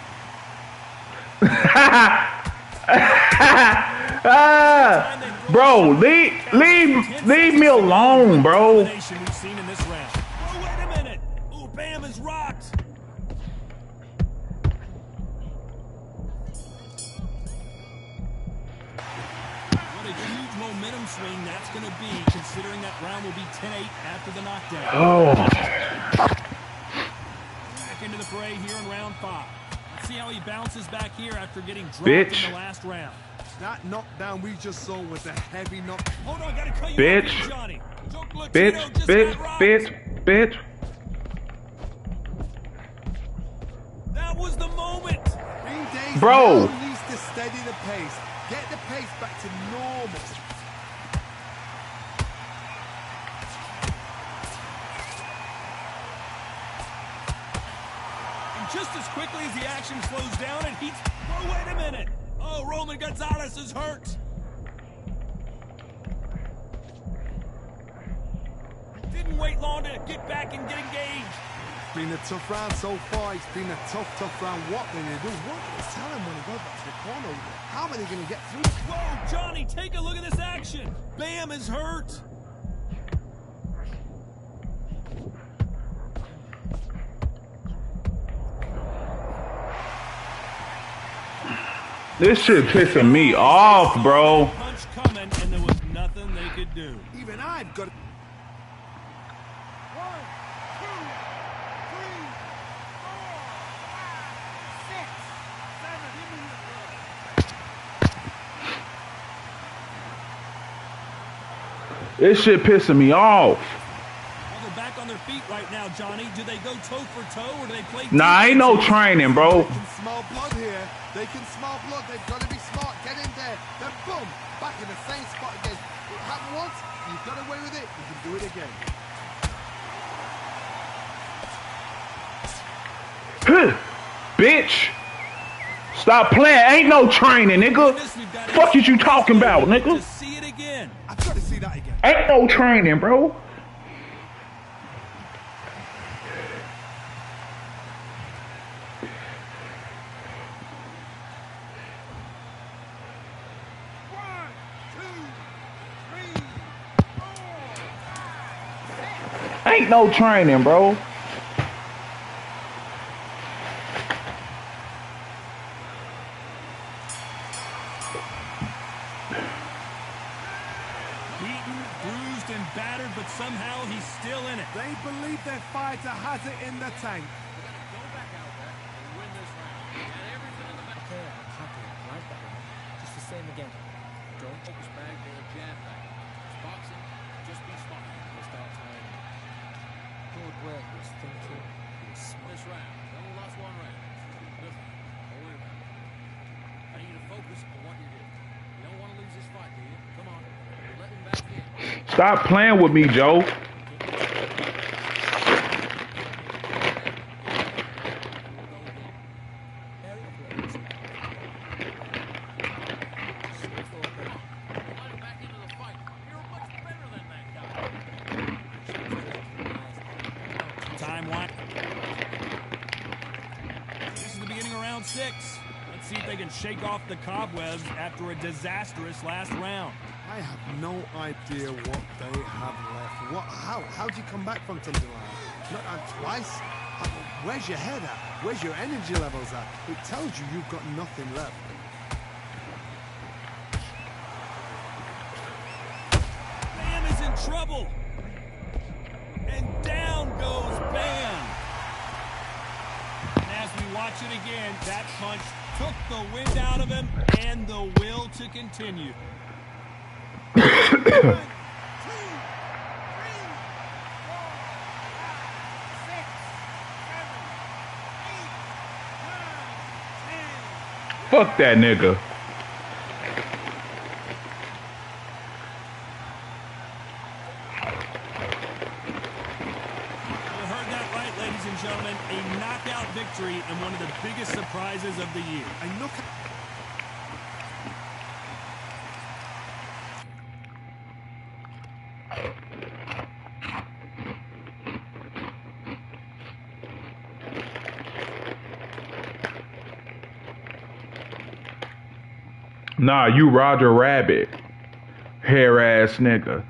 Bro, leave me alone, bro. We've seen in this round. Oh, wait a minute. Ooh, Bam is rocked. What a huge momentum swing that's going to be, considering that round will be 10-8 after the knockdown. Oh. Back into the fray here in round 5. Let's see how he bounces back here after getting dropped Bitch. in the last round. That knockdown we just saw was a heavy knock. Hold on, gotta cut you Bitch. off here, Johnny. Bitch, bitch. That was the moment. Green Days Bro. now needs to steady the pace. Get the pace back to normal. And just as quickly as the action slows down and he's... Oh, wait a minute. Oh, Roman Gonzalez is hurt. Didn't wait long to get back and get engaged. It's been a tough round so far. It's been a tough round. What they need to do? What can they tell him when he goes back to the corner? How are they going to get through? Whoa, Johnny, take a look at this action. Bam is hurt. This shit pissing me off, bro. Punch coming, and there was nothing they could do. Even I've got... 1, 2, 3, 4, 5, 6, 7. This shit pissing me off. Well, they're back on their feet right now, Johnny. Do they go toe for toe, or do they play... Nah, ain't no training, bro. They can smell blood here. They can smell blood. They've got to be smart. Get in there. Then boom, back in the same spot again. It happened once. You've got away with it. You can do it again. Bitch. Stop playing. Ain't no training, nigga. Fuck is you talking about, nigga? To see it again. I've got to see that again. Ain't no training, bro. Ain't no training, bro. Beaten, bruised, and battered, but somehow he's still in it. They believe their fighter has it in the tank. Go back out there and win this round. You got everything in the back. Okay, I'm happy. I like that one. Just the same again. Don't Focus bag or a jab bag. It's boxing. Just be smart. start tiring. Good work. He was thinking. He was smart. This round. You only lost 1 round. Listen, don't worry about it. I need you to focus on what you're doing. You don't want to lose this fight, do you? Come on. You're letting back in. Stop playing with me, Joe. Time one. This is the beginning of round 6. Let's see if they can shake off the cobwebs after a disastrous last round. I have no idea what they have left. How do you come back from something like that? Not twice? Where's your head at? Where's your energy levels at? It tells you you've got nothing left. Bam is in trouble. And down goes Bam. And as we watch it again, that punch took the wind out of him and the will to continue. 1, 2, 3. Fuck that nigga. You heard that right, ladies and gentlemen. A knockout victory and one of the biggest surprises of the year. And look at... Nah, you Roger Rabbit. Hair ass nigga.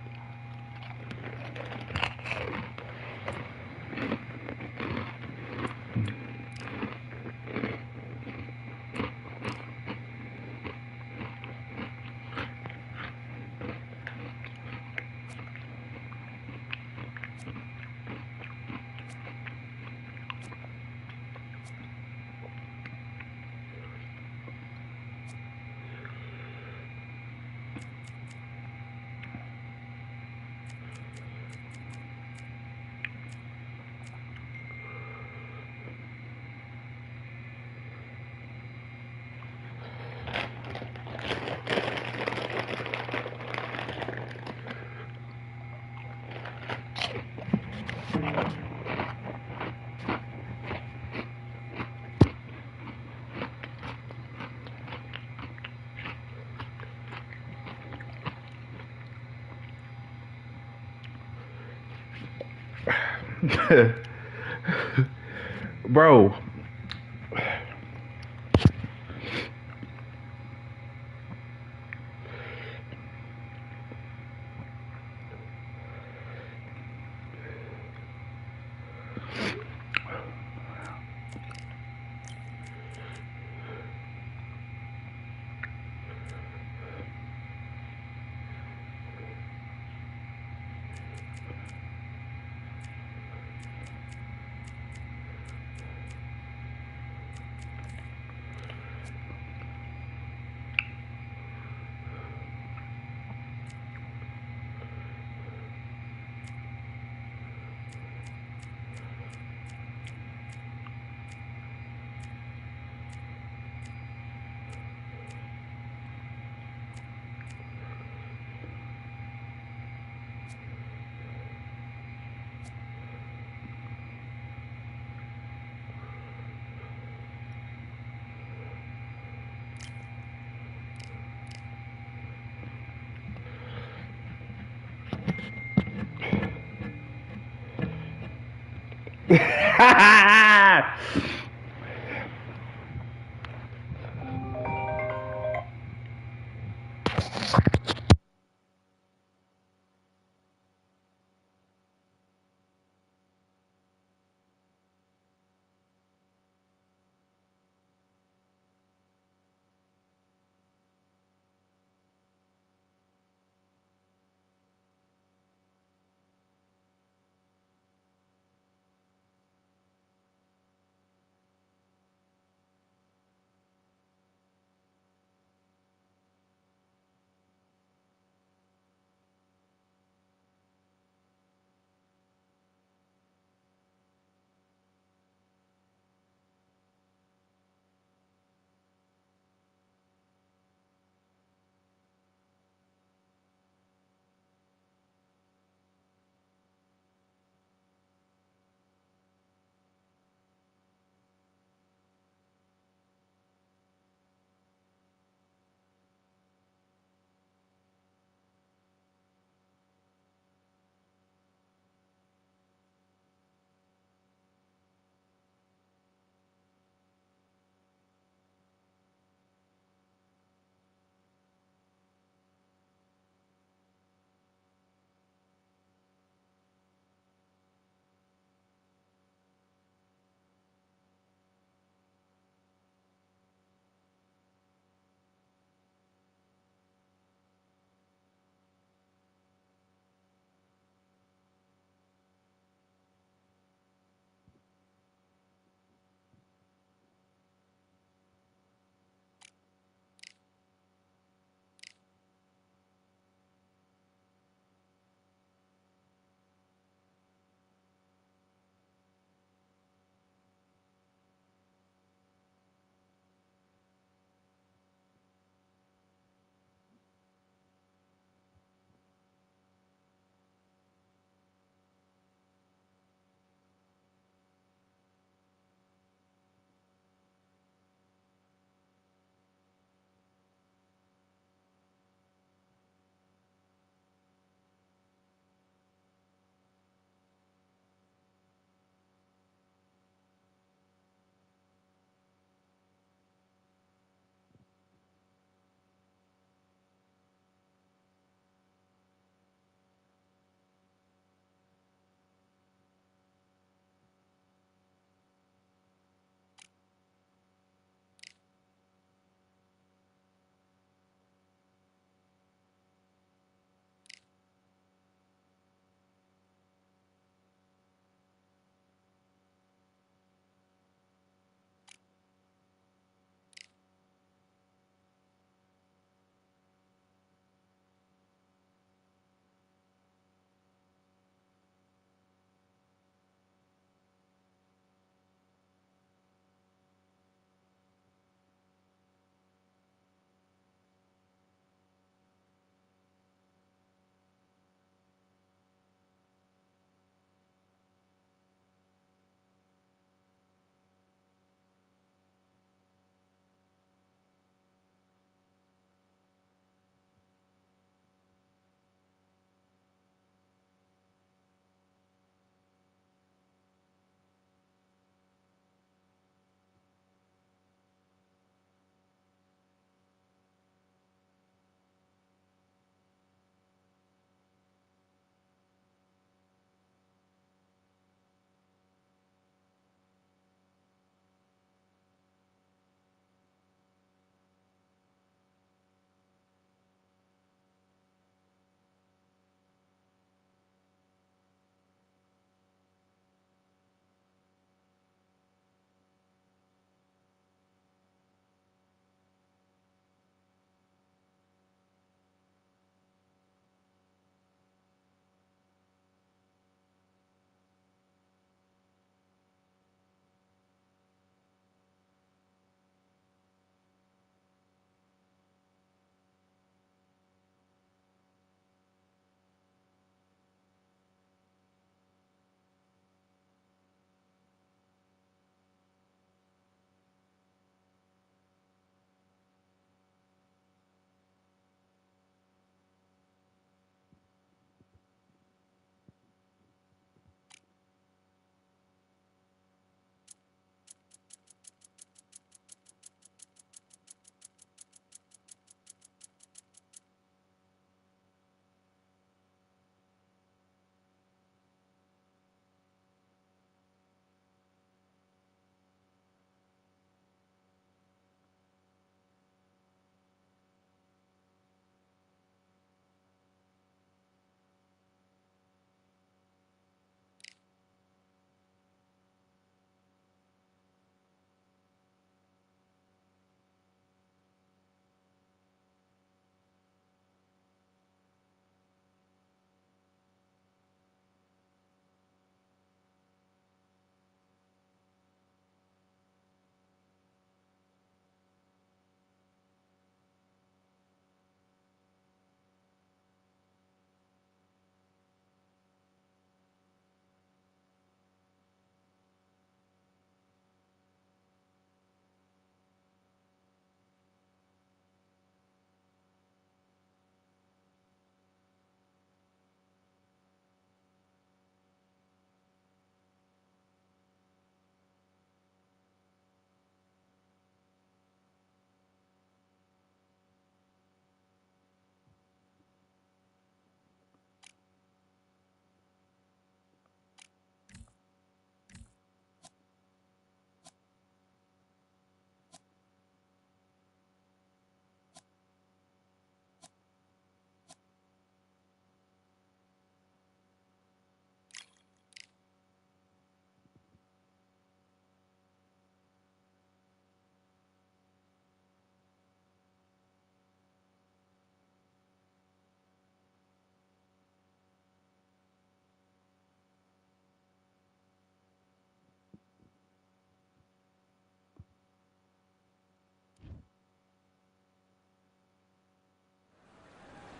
Bro.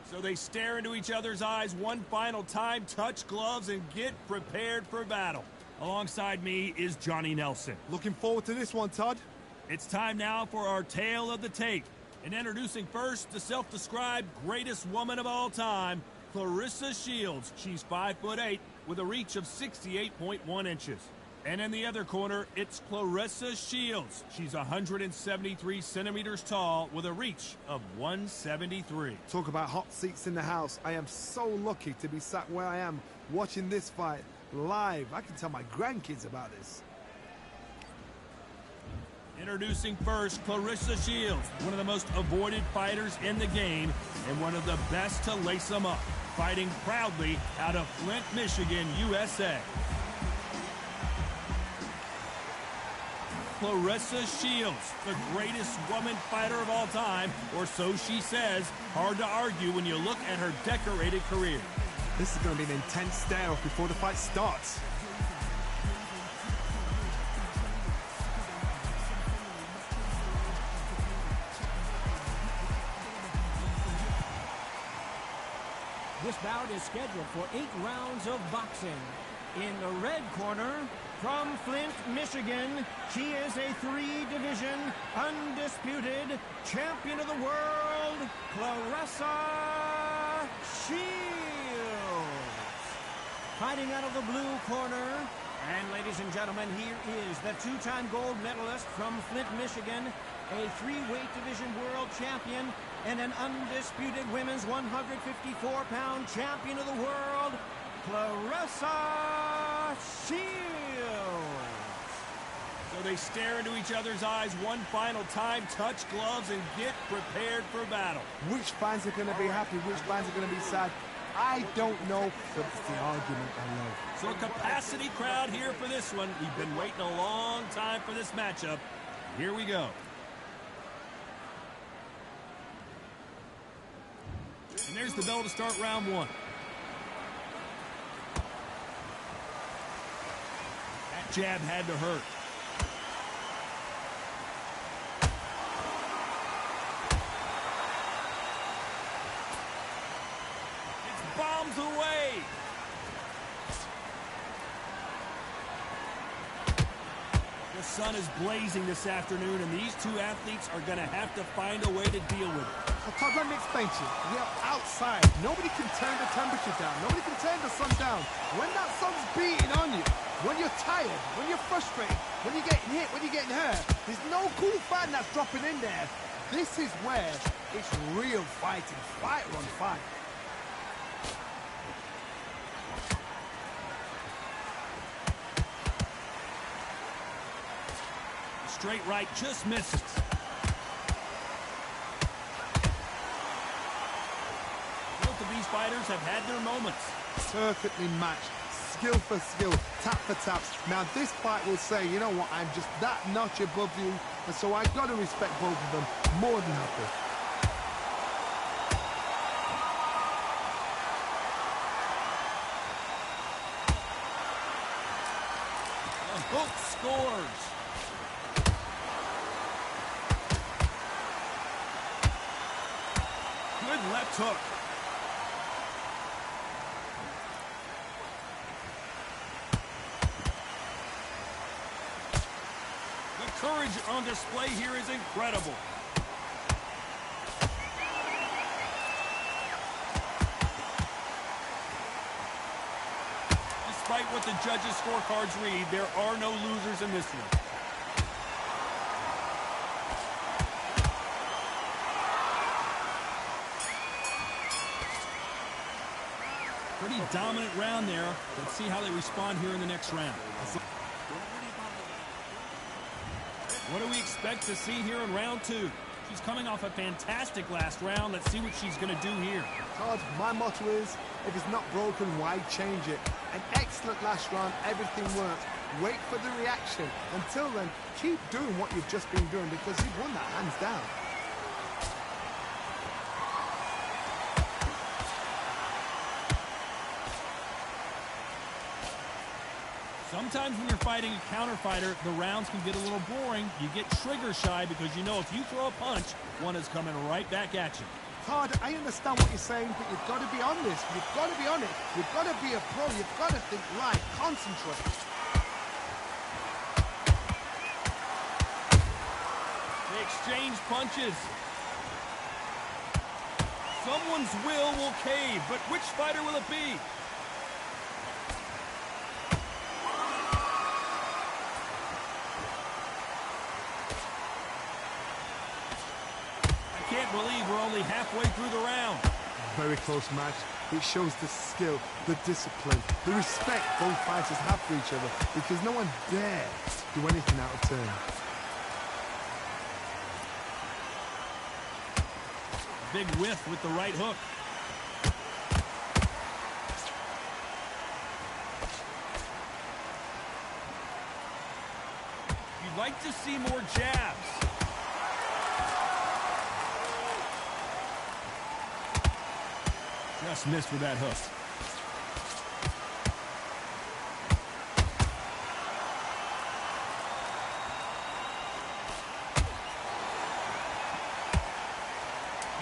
So they stare into each other's eyes one final time, touch gloves, and get prepared for battle. Alongside me is Johnny Nelson. Looking forward to this one, Todd. It's time now for our tale of the tape. And introducing first the self-described greatest woman of all time, Claressa Shields. She's 5'8" with a reach of 68.1 inches. And in the other corner, it's Claressa Shields. She's 173 centimeters tall with a reach of 173. Talk about hot seats in the house. I am so lucky to be sat where I am watching this fight live. I can tell my grandkids about this. Introducing first, Claressa Shields, one of the most avoided fighters in the game and one of the best to lace them up, fighting proudly out of Flint, Michigan, USA. Claressa Shields, the greatest woman fighter of all time, or so she says. Hard to argue when you look at her decorated career. This is going to be an intense stare-off before the fight starts. This bout is scheduled for 8 rounds of boxing. In the red corner, from Flint, Michigan, she is a 3-division, undisputed champion of the world, Claressa Shields. Fighting out of the blue corner, and ladies and gentlemen, here is the 2-time gold medalist from Flint, Michigan, a 3-weight division world champion, and an undisputed women's 154-pound champion of the world, Claressa Shields. So they stare into each other's eyes one final time, touch gloves, and get prepared for battle. Which fans are going to be happy? Which fans are going to be sad? I don't know, but it's the argument I love. So a capacity crowd here for this one. We've been waiting a long time for this matchup. Here we go. And there's the bell to start round 1. That jab had to hurt. It's bombs away. The sun is blazing this afternoon, and these two athletes are going to have to find a way to deal with it. Well, Todd, let me explain to you. We are outside. Nobody can turn the temperature down. Nobody can turn the sun down. When that sun's beating on you, when you're tired, when you're frustrated, when you're getting hit, when you're getting hurt, there's no cool fan that's dropping in there. This is where it's real fighting. Fight on fight. Straight right just misses. Both of these fighters have had their moments. Perfectly matched. Skill for skill. Tap for tap. Now this fight will say, you know what, I'm just that notch above you. And so I've got to respect both of them more than happy. The hook scores. Good left hook. The courage on display here is incredible. Despite what the judges' scorecards read, there are no losers in this one. Pretty dominant round there. Let's see how they respond here in the next round. What do we expect to see here in round 2? She's coming off a fantastic last round. Let's see what she's going to do here. Todd, my motto is, if it's not broken, why change it? An excellent last round, everything worked. Wait for the reaction. Until then, keep doing what you've just been doing because you've won that hands down. Sometimes when you're fighting a counter fighter, the rounds can get a little boring. You get trigger shy because you know if you throw a punch, one is coming right back at you. Todd, I understand what you're saying, but you've got to be honest. You've got to be honest. You've got to be a pro. You've got to think right. Concentrate. They exchange punches. Someone's will cave, but which fighter will it be? I can't believe we're only halfway through the round. Very close match. It shows the skill, the discipline, the respect both fighters have for each other because no one dares do anything out of turn. Big whiff with the right hook. You'd like to see more jabs. Just missed with that hook.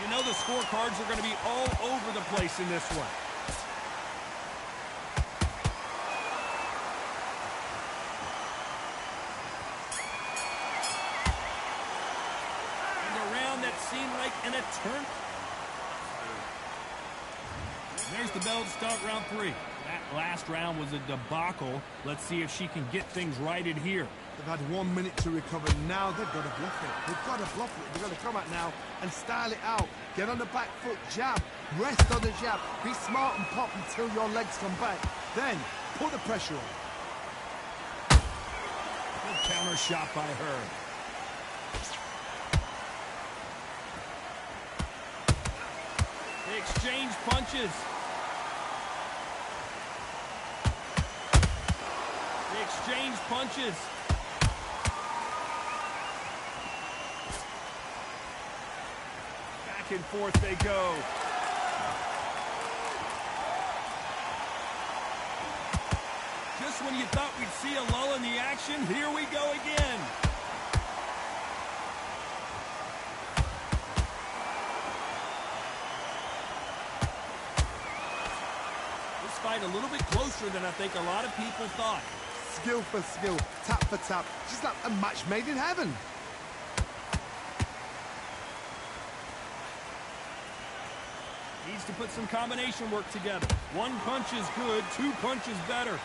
You know the scorecards are going to be all over the place in this one. And a round that seemed like an eternity. There's the bell to start round 3. That last round was a debacle. Let's see if she can get things righted here. They've had 1 minute to recover. Now they've got to bluff it. They've got to bluff it. They've got to come out now and style it out. Get on the back foot, jab. Rest on the jab. Be smart and pop until your legs come back. Then, put the pressure on. Good counter shot by her. They exchange punches. They exchange punches. Back and forth they go. Just when you thought we'd see a lull in the action, here we go again. This fight a little bit closer than I think a lot of people thought. Skill for skill, tap for tap. Just like a match made in heaven. Needs to put some combination work together. One punch is good, 2 punches better.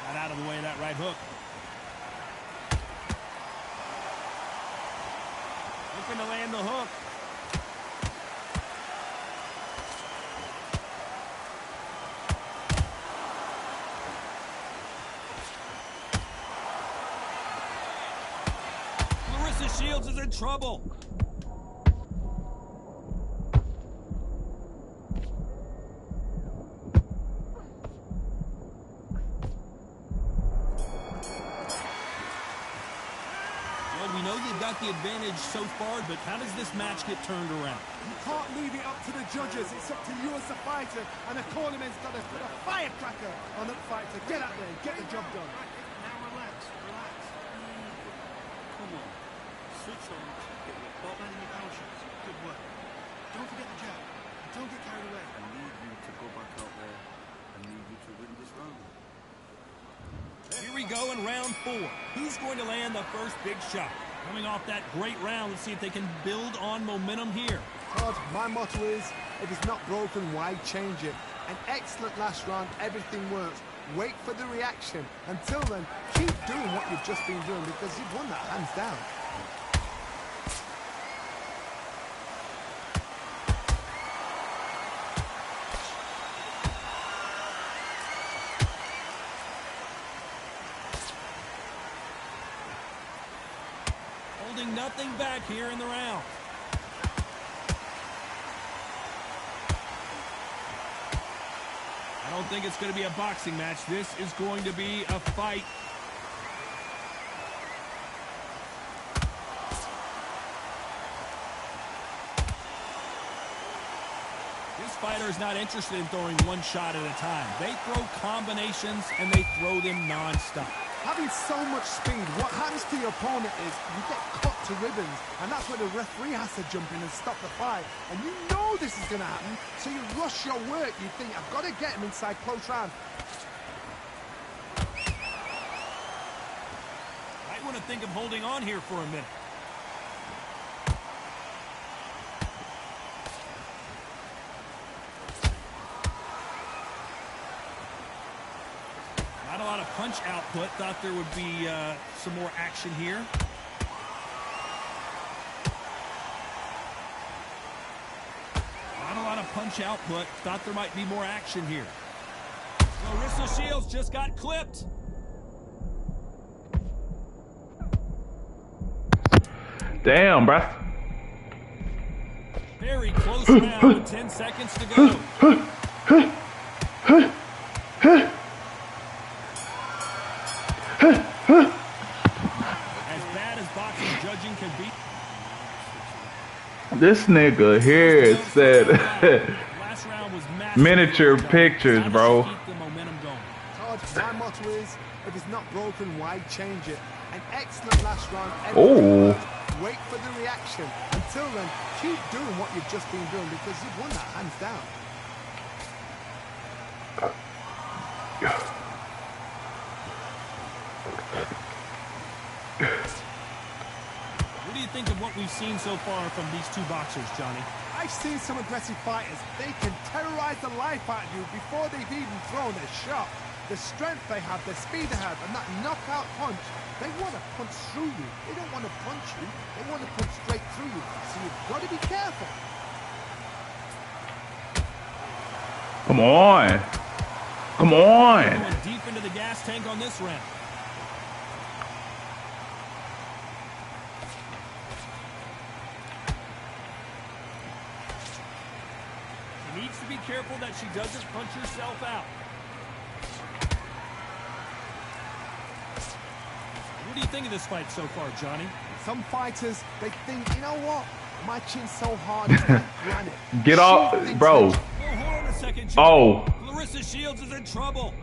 Got out of the way of that right hook. Looking to land the hook. Clarissa Shields is in trouble. Well, we know they've got the advantage so far, but how does this match get turned around? You can't leave it up to the judges. It's up to you as the fighter, and the tournament's got to put a firecracker on that fighter. Get out there and get the job done. Now relax, relax. Come on. Switch on. Get your ball and your power shots. Good work. Don't forget the jab. Don't get carried away. I need you to go back out there. I need you to win this round. Here we go in round 4. Who's going to land the first big shot? Coming off that great round, let's see if they can build on momentum here. Todd, my motto is, if it's not broken, why change it? An excellent last round, everything works. Wait for the reaction. Until then, keep doing what you've just been doing because you've won that hands down. Holding nothing back here in the round. I don't think it's going to be a boxing match. This is going to be a fight. This fighter is not interested in throwing one shot at a time. They throw combinations, and they throw them non-stop. Having so much speed, what happens to your opponent is you get cut to ribbons, and that's where the referee has to jump in and stop the fight. And you know this is going to happen, so you rush your work. You think, I've got to get him inside close round. Might want to think of holding on here for a minute. Not a lot of punch output. Thought there would be some more action here. Not a lot of punch output. Thought there might be more action here. Claressa Shields just got clipped. Damn, bruh. Very close round with 10 seconds to go. As bad as boxing judging can be. This nigga here said Last round was miniature pictures, bro. Keep the momentum going. Todd, my motto is, if it's not broken, why change it? An excellent last round. Oh. Wait for the reaction. Until then, keep doing what you've just been doing because you've won that hands down. What do you think of what we've seen so far from these two boxers, Johnny? I've seen some aggressive fighters. They can terrorize the life out of you before they've even thrown a shot. The strength they have, the speed they have, and that knockout punch, they want to punch through you. They don't want to punch you. They want to punch straight through you. So you've got to be careful. Come on. Come on. Going deep into the gas tank on this round. She needs to be careful that she doesn't punch herself out. What do you think of this fight so far, Johnny? Some fighters, they think, you know what? My chin's so hard, it's like granite. Get off, bro. Oh, hold on a second, Johnny. Oh. Claressa Shields is in trouble.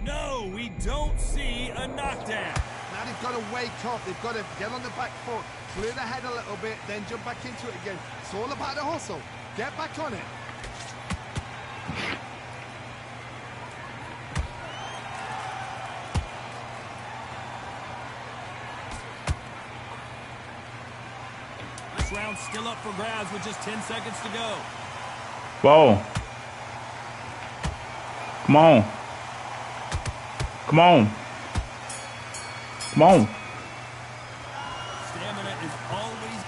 No, we don't see a knockdown. Now they've got to wake up. They've got to get on the back foot, clear the head a little bit, then jump back into it again. It's all about the hustle. Get back on it. This round's still up for grabs with just 10 seconds to go. Whoa. Come on. Come on. Come on. Stamina is always...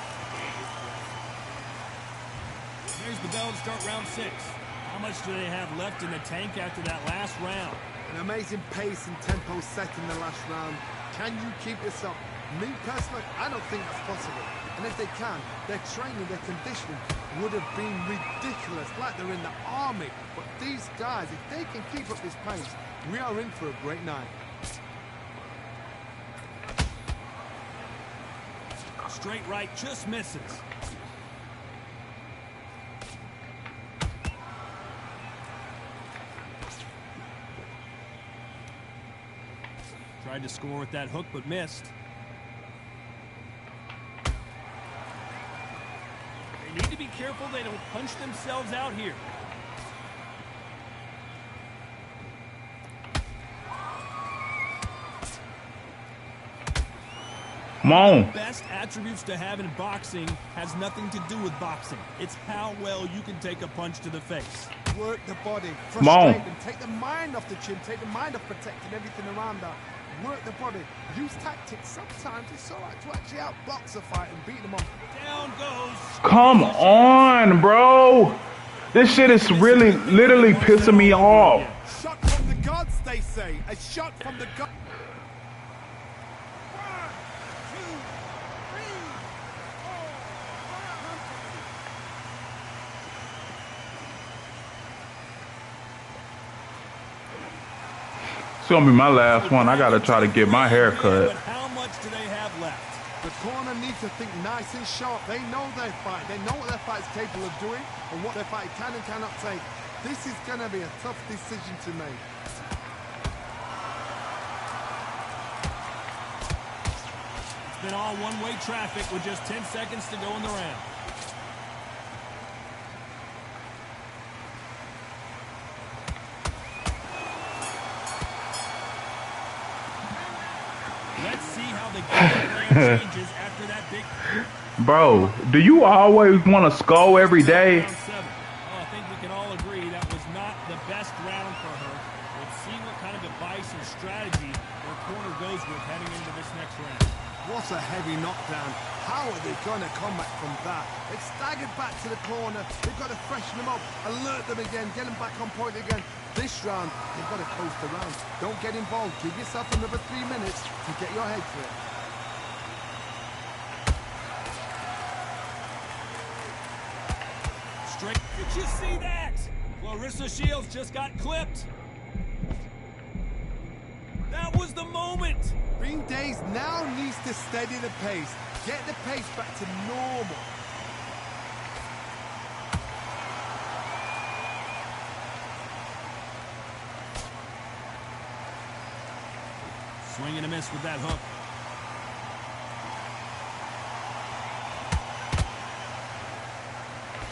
There's the bell to start round 6. How much do they have left in the tank after that last round? An amazing pace and tempo set in the last round. Can you keep this up? Me personally, I don't think that's possible. And if they can, their training, their conditioning would have been ridiculous, like they're in the army. But these guys, if they can keep up this pace, we are in for a great night. Straight right just misses. Tried to score with that hook, but missed. They need to be careful they don't punch themselves out here. Come on. The best attributes to have in boxing has nothing to do with boxing. It's how well you can take a punch to the face. Work the body, Come on. frustrate them, take the mind off the chin, take the mind off protecting everything around that. Work the body, use tactics. Sometimes it's all right to actually outbox a fight and beat them up. Down goes. Come on, bro. This shit is really, literally pissing me off. Shot from the gods, they say. A shot from the gods. It's gonna be my last one. I gotta try to get my hair cut. But how much do they have left? The to think nice and sharp. They know their fight. They know what their fight's capable of doing and what their fight can and cannot take. This is going to be a tough decision to make. It's been all one-way traffic with just 10 seconds to go in the round. Let's see how the game plan changes after that big... Bro, do you always want to score every day? Round 7. Oh, I think we can all agree that was not the best round for her. Let's see what kind of advice and strategy her corner goes with heading into this next round. What a heavy knockdown. How are they going to come back from that? They've staggered back to the corner. They've got to freshen them up, alert them again, get them back on point again. This round, they've got to coast around. Don't get involved. Give yourself another 3 minutes to get your head clear. Straight. Did you see that? Claressa Shields just got clipped. That was the moment. Green Days now needs to steady the pace. Get the pace back to normal. Swing and a miss with that hook.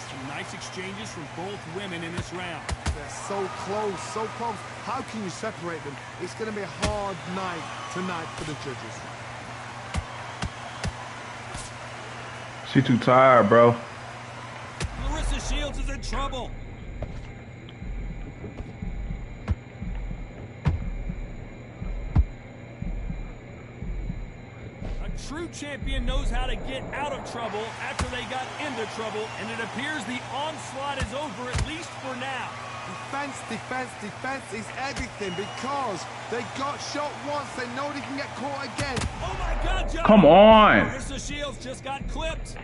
Some nice exchanges from both women in this round. They're so close, so close. How can you separate them? It's going to be a hard night tonight for the judges. She too tired, bro. Claressa Shields is in trouble. A true champion knows how to get out of trouble after they got into trouble, and it appears the onslaught is over, at least for now. Defense, defense, defense is everything because they got shot once. They know they can get caught again. Oh my God, John! Come on. Claressa Shields just got clipped.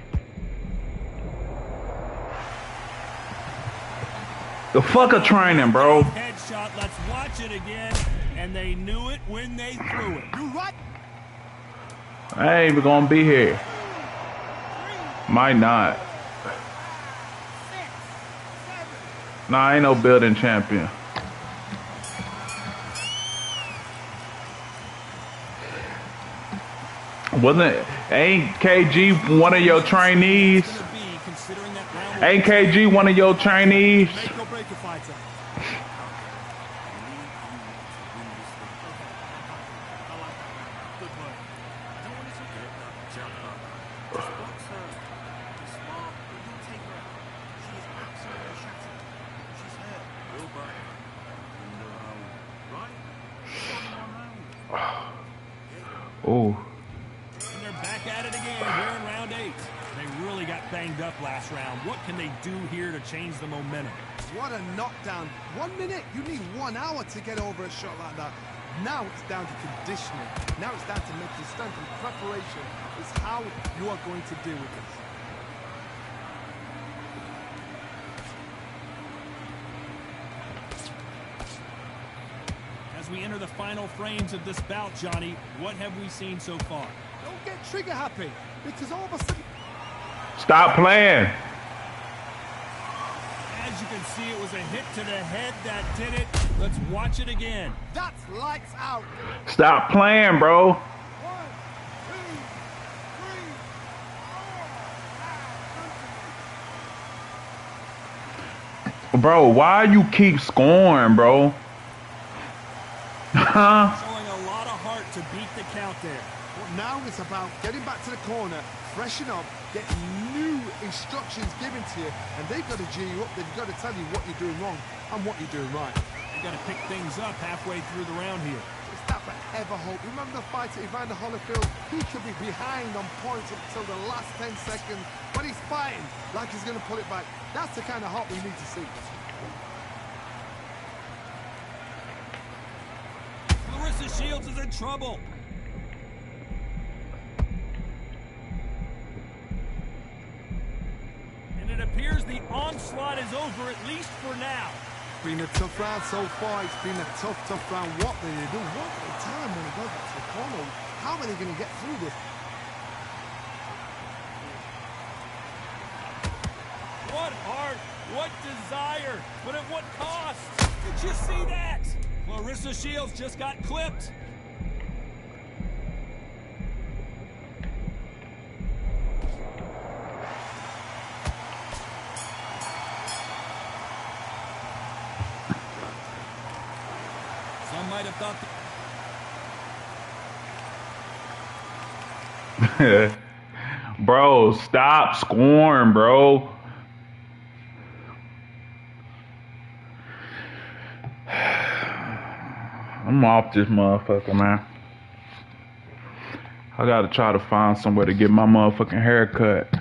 The fuck a training, bro. Headshot, let's watch it again. And they knew it when they threw it. You right? I ain't even gonna be here. Might not. Nah, I ain't no building champion. Ain't KG one of your trainees? Ain't KG one of your trainees? Make or break a fighter. Oh. And they're back at it again here in round 8. They really got banged up last round. What can they do here to change the momentum? What a knockdown. 1 minute, you need 1 hour to get over a shot like that. Now it's down to conditioning. Now it's down to mental strength and preparation. It's how you are going to deal with this. As we enter the final frames of this bout, Johnny, what have we seen so far? Don't get trigger happy, because all of a sudden... Stop playing. As you can see, it was a hit to the head that did it. Let's watch it again. That's lights out. Stop playing, bro. 1, 2, 3, 4, 5. Bro, why you keep scoring, bro? Huh? Showing a lot of heart to beat the count there. But now it's about getting back to the corner, freshen up, get new instructions given to you, and they've got to G you up. They've got to tell you what you're doing wrong and what you're doing right. You've got to pick things up halfway through the round here. It's that forever hope. Remember the fight at Evander Holyfield? He could be behind on points until the last 10 seconds, but he's fighting like he's going to pull it back. That's the kind of heart we need to see. Claressa Shields is in trouble. And it appears the onslaught is over, at least for now. It's been a tough round so far. It's been a tough, tough round. What do they do? What do they tell him when he goes back to the corner? How are they going to get through this? What desire, but at what cost? Did you see that? Clarissa Shields just got clipped. Some might have thought Bro, stop scoring, bro. I'm off this motherfucker, man. I gotta try to find somewhere to get my motherfucking hair cut.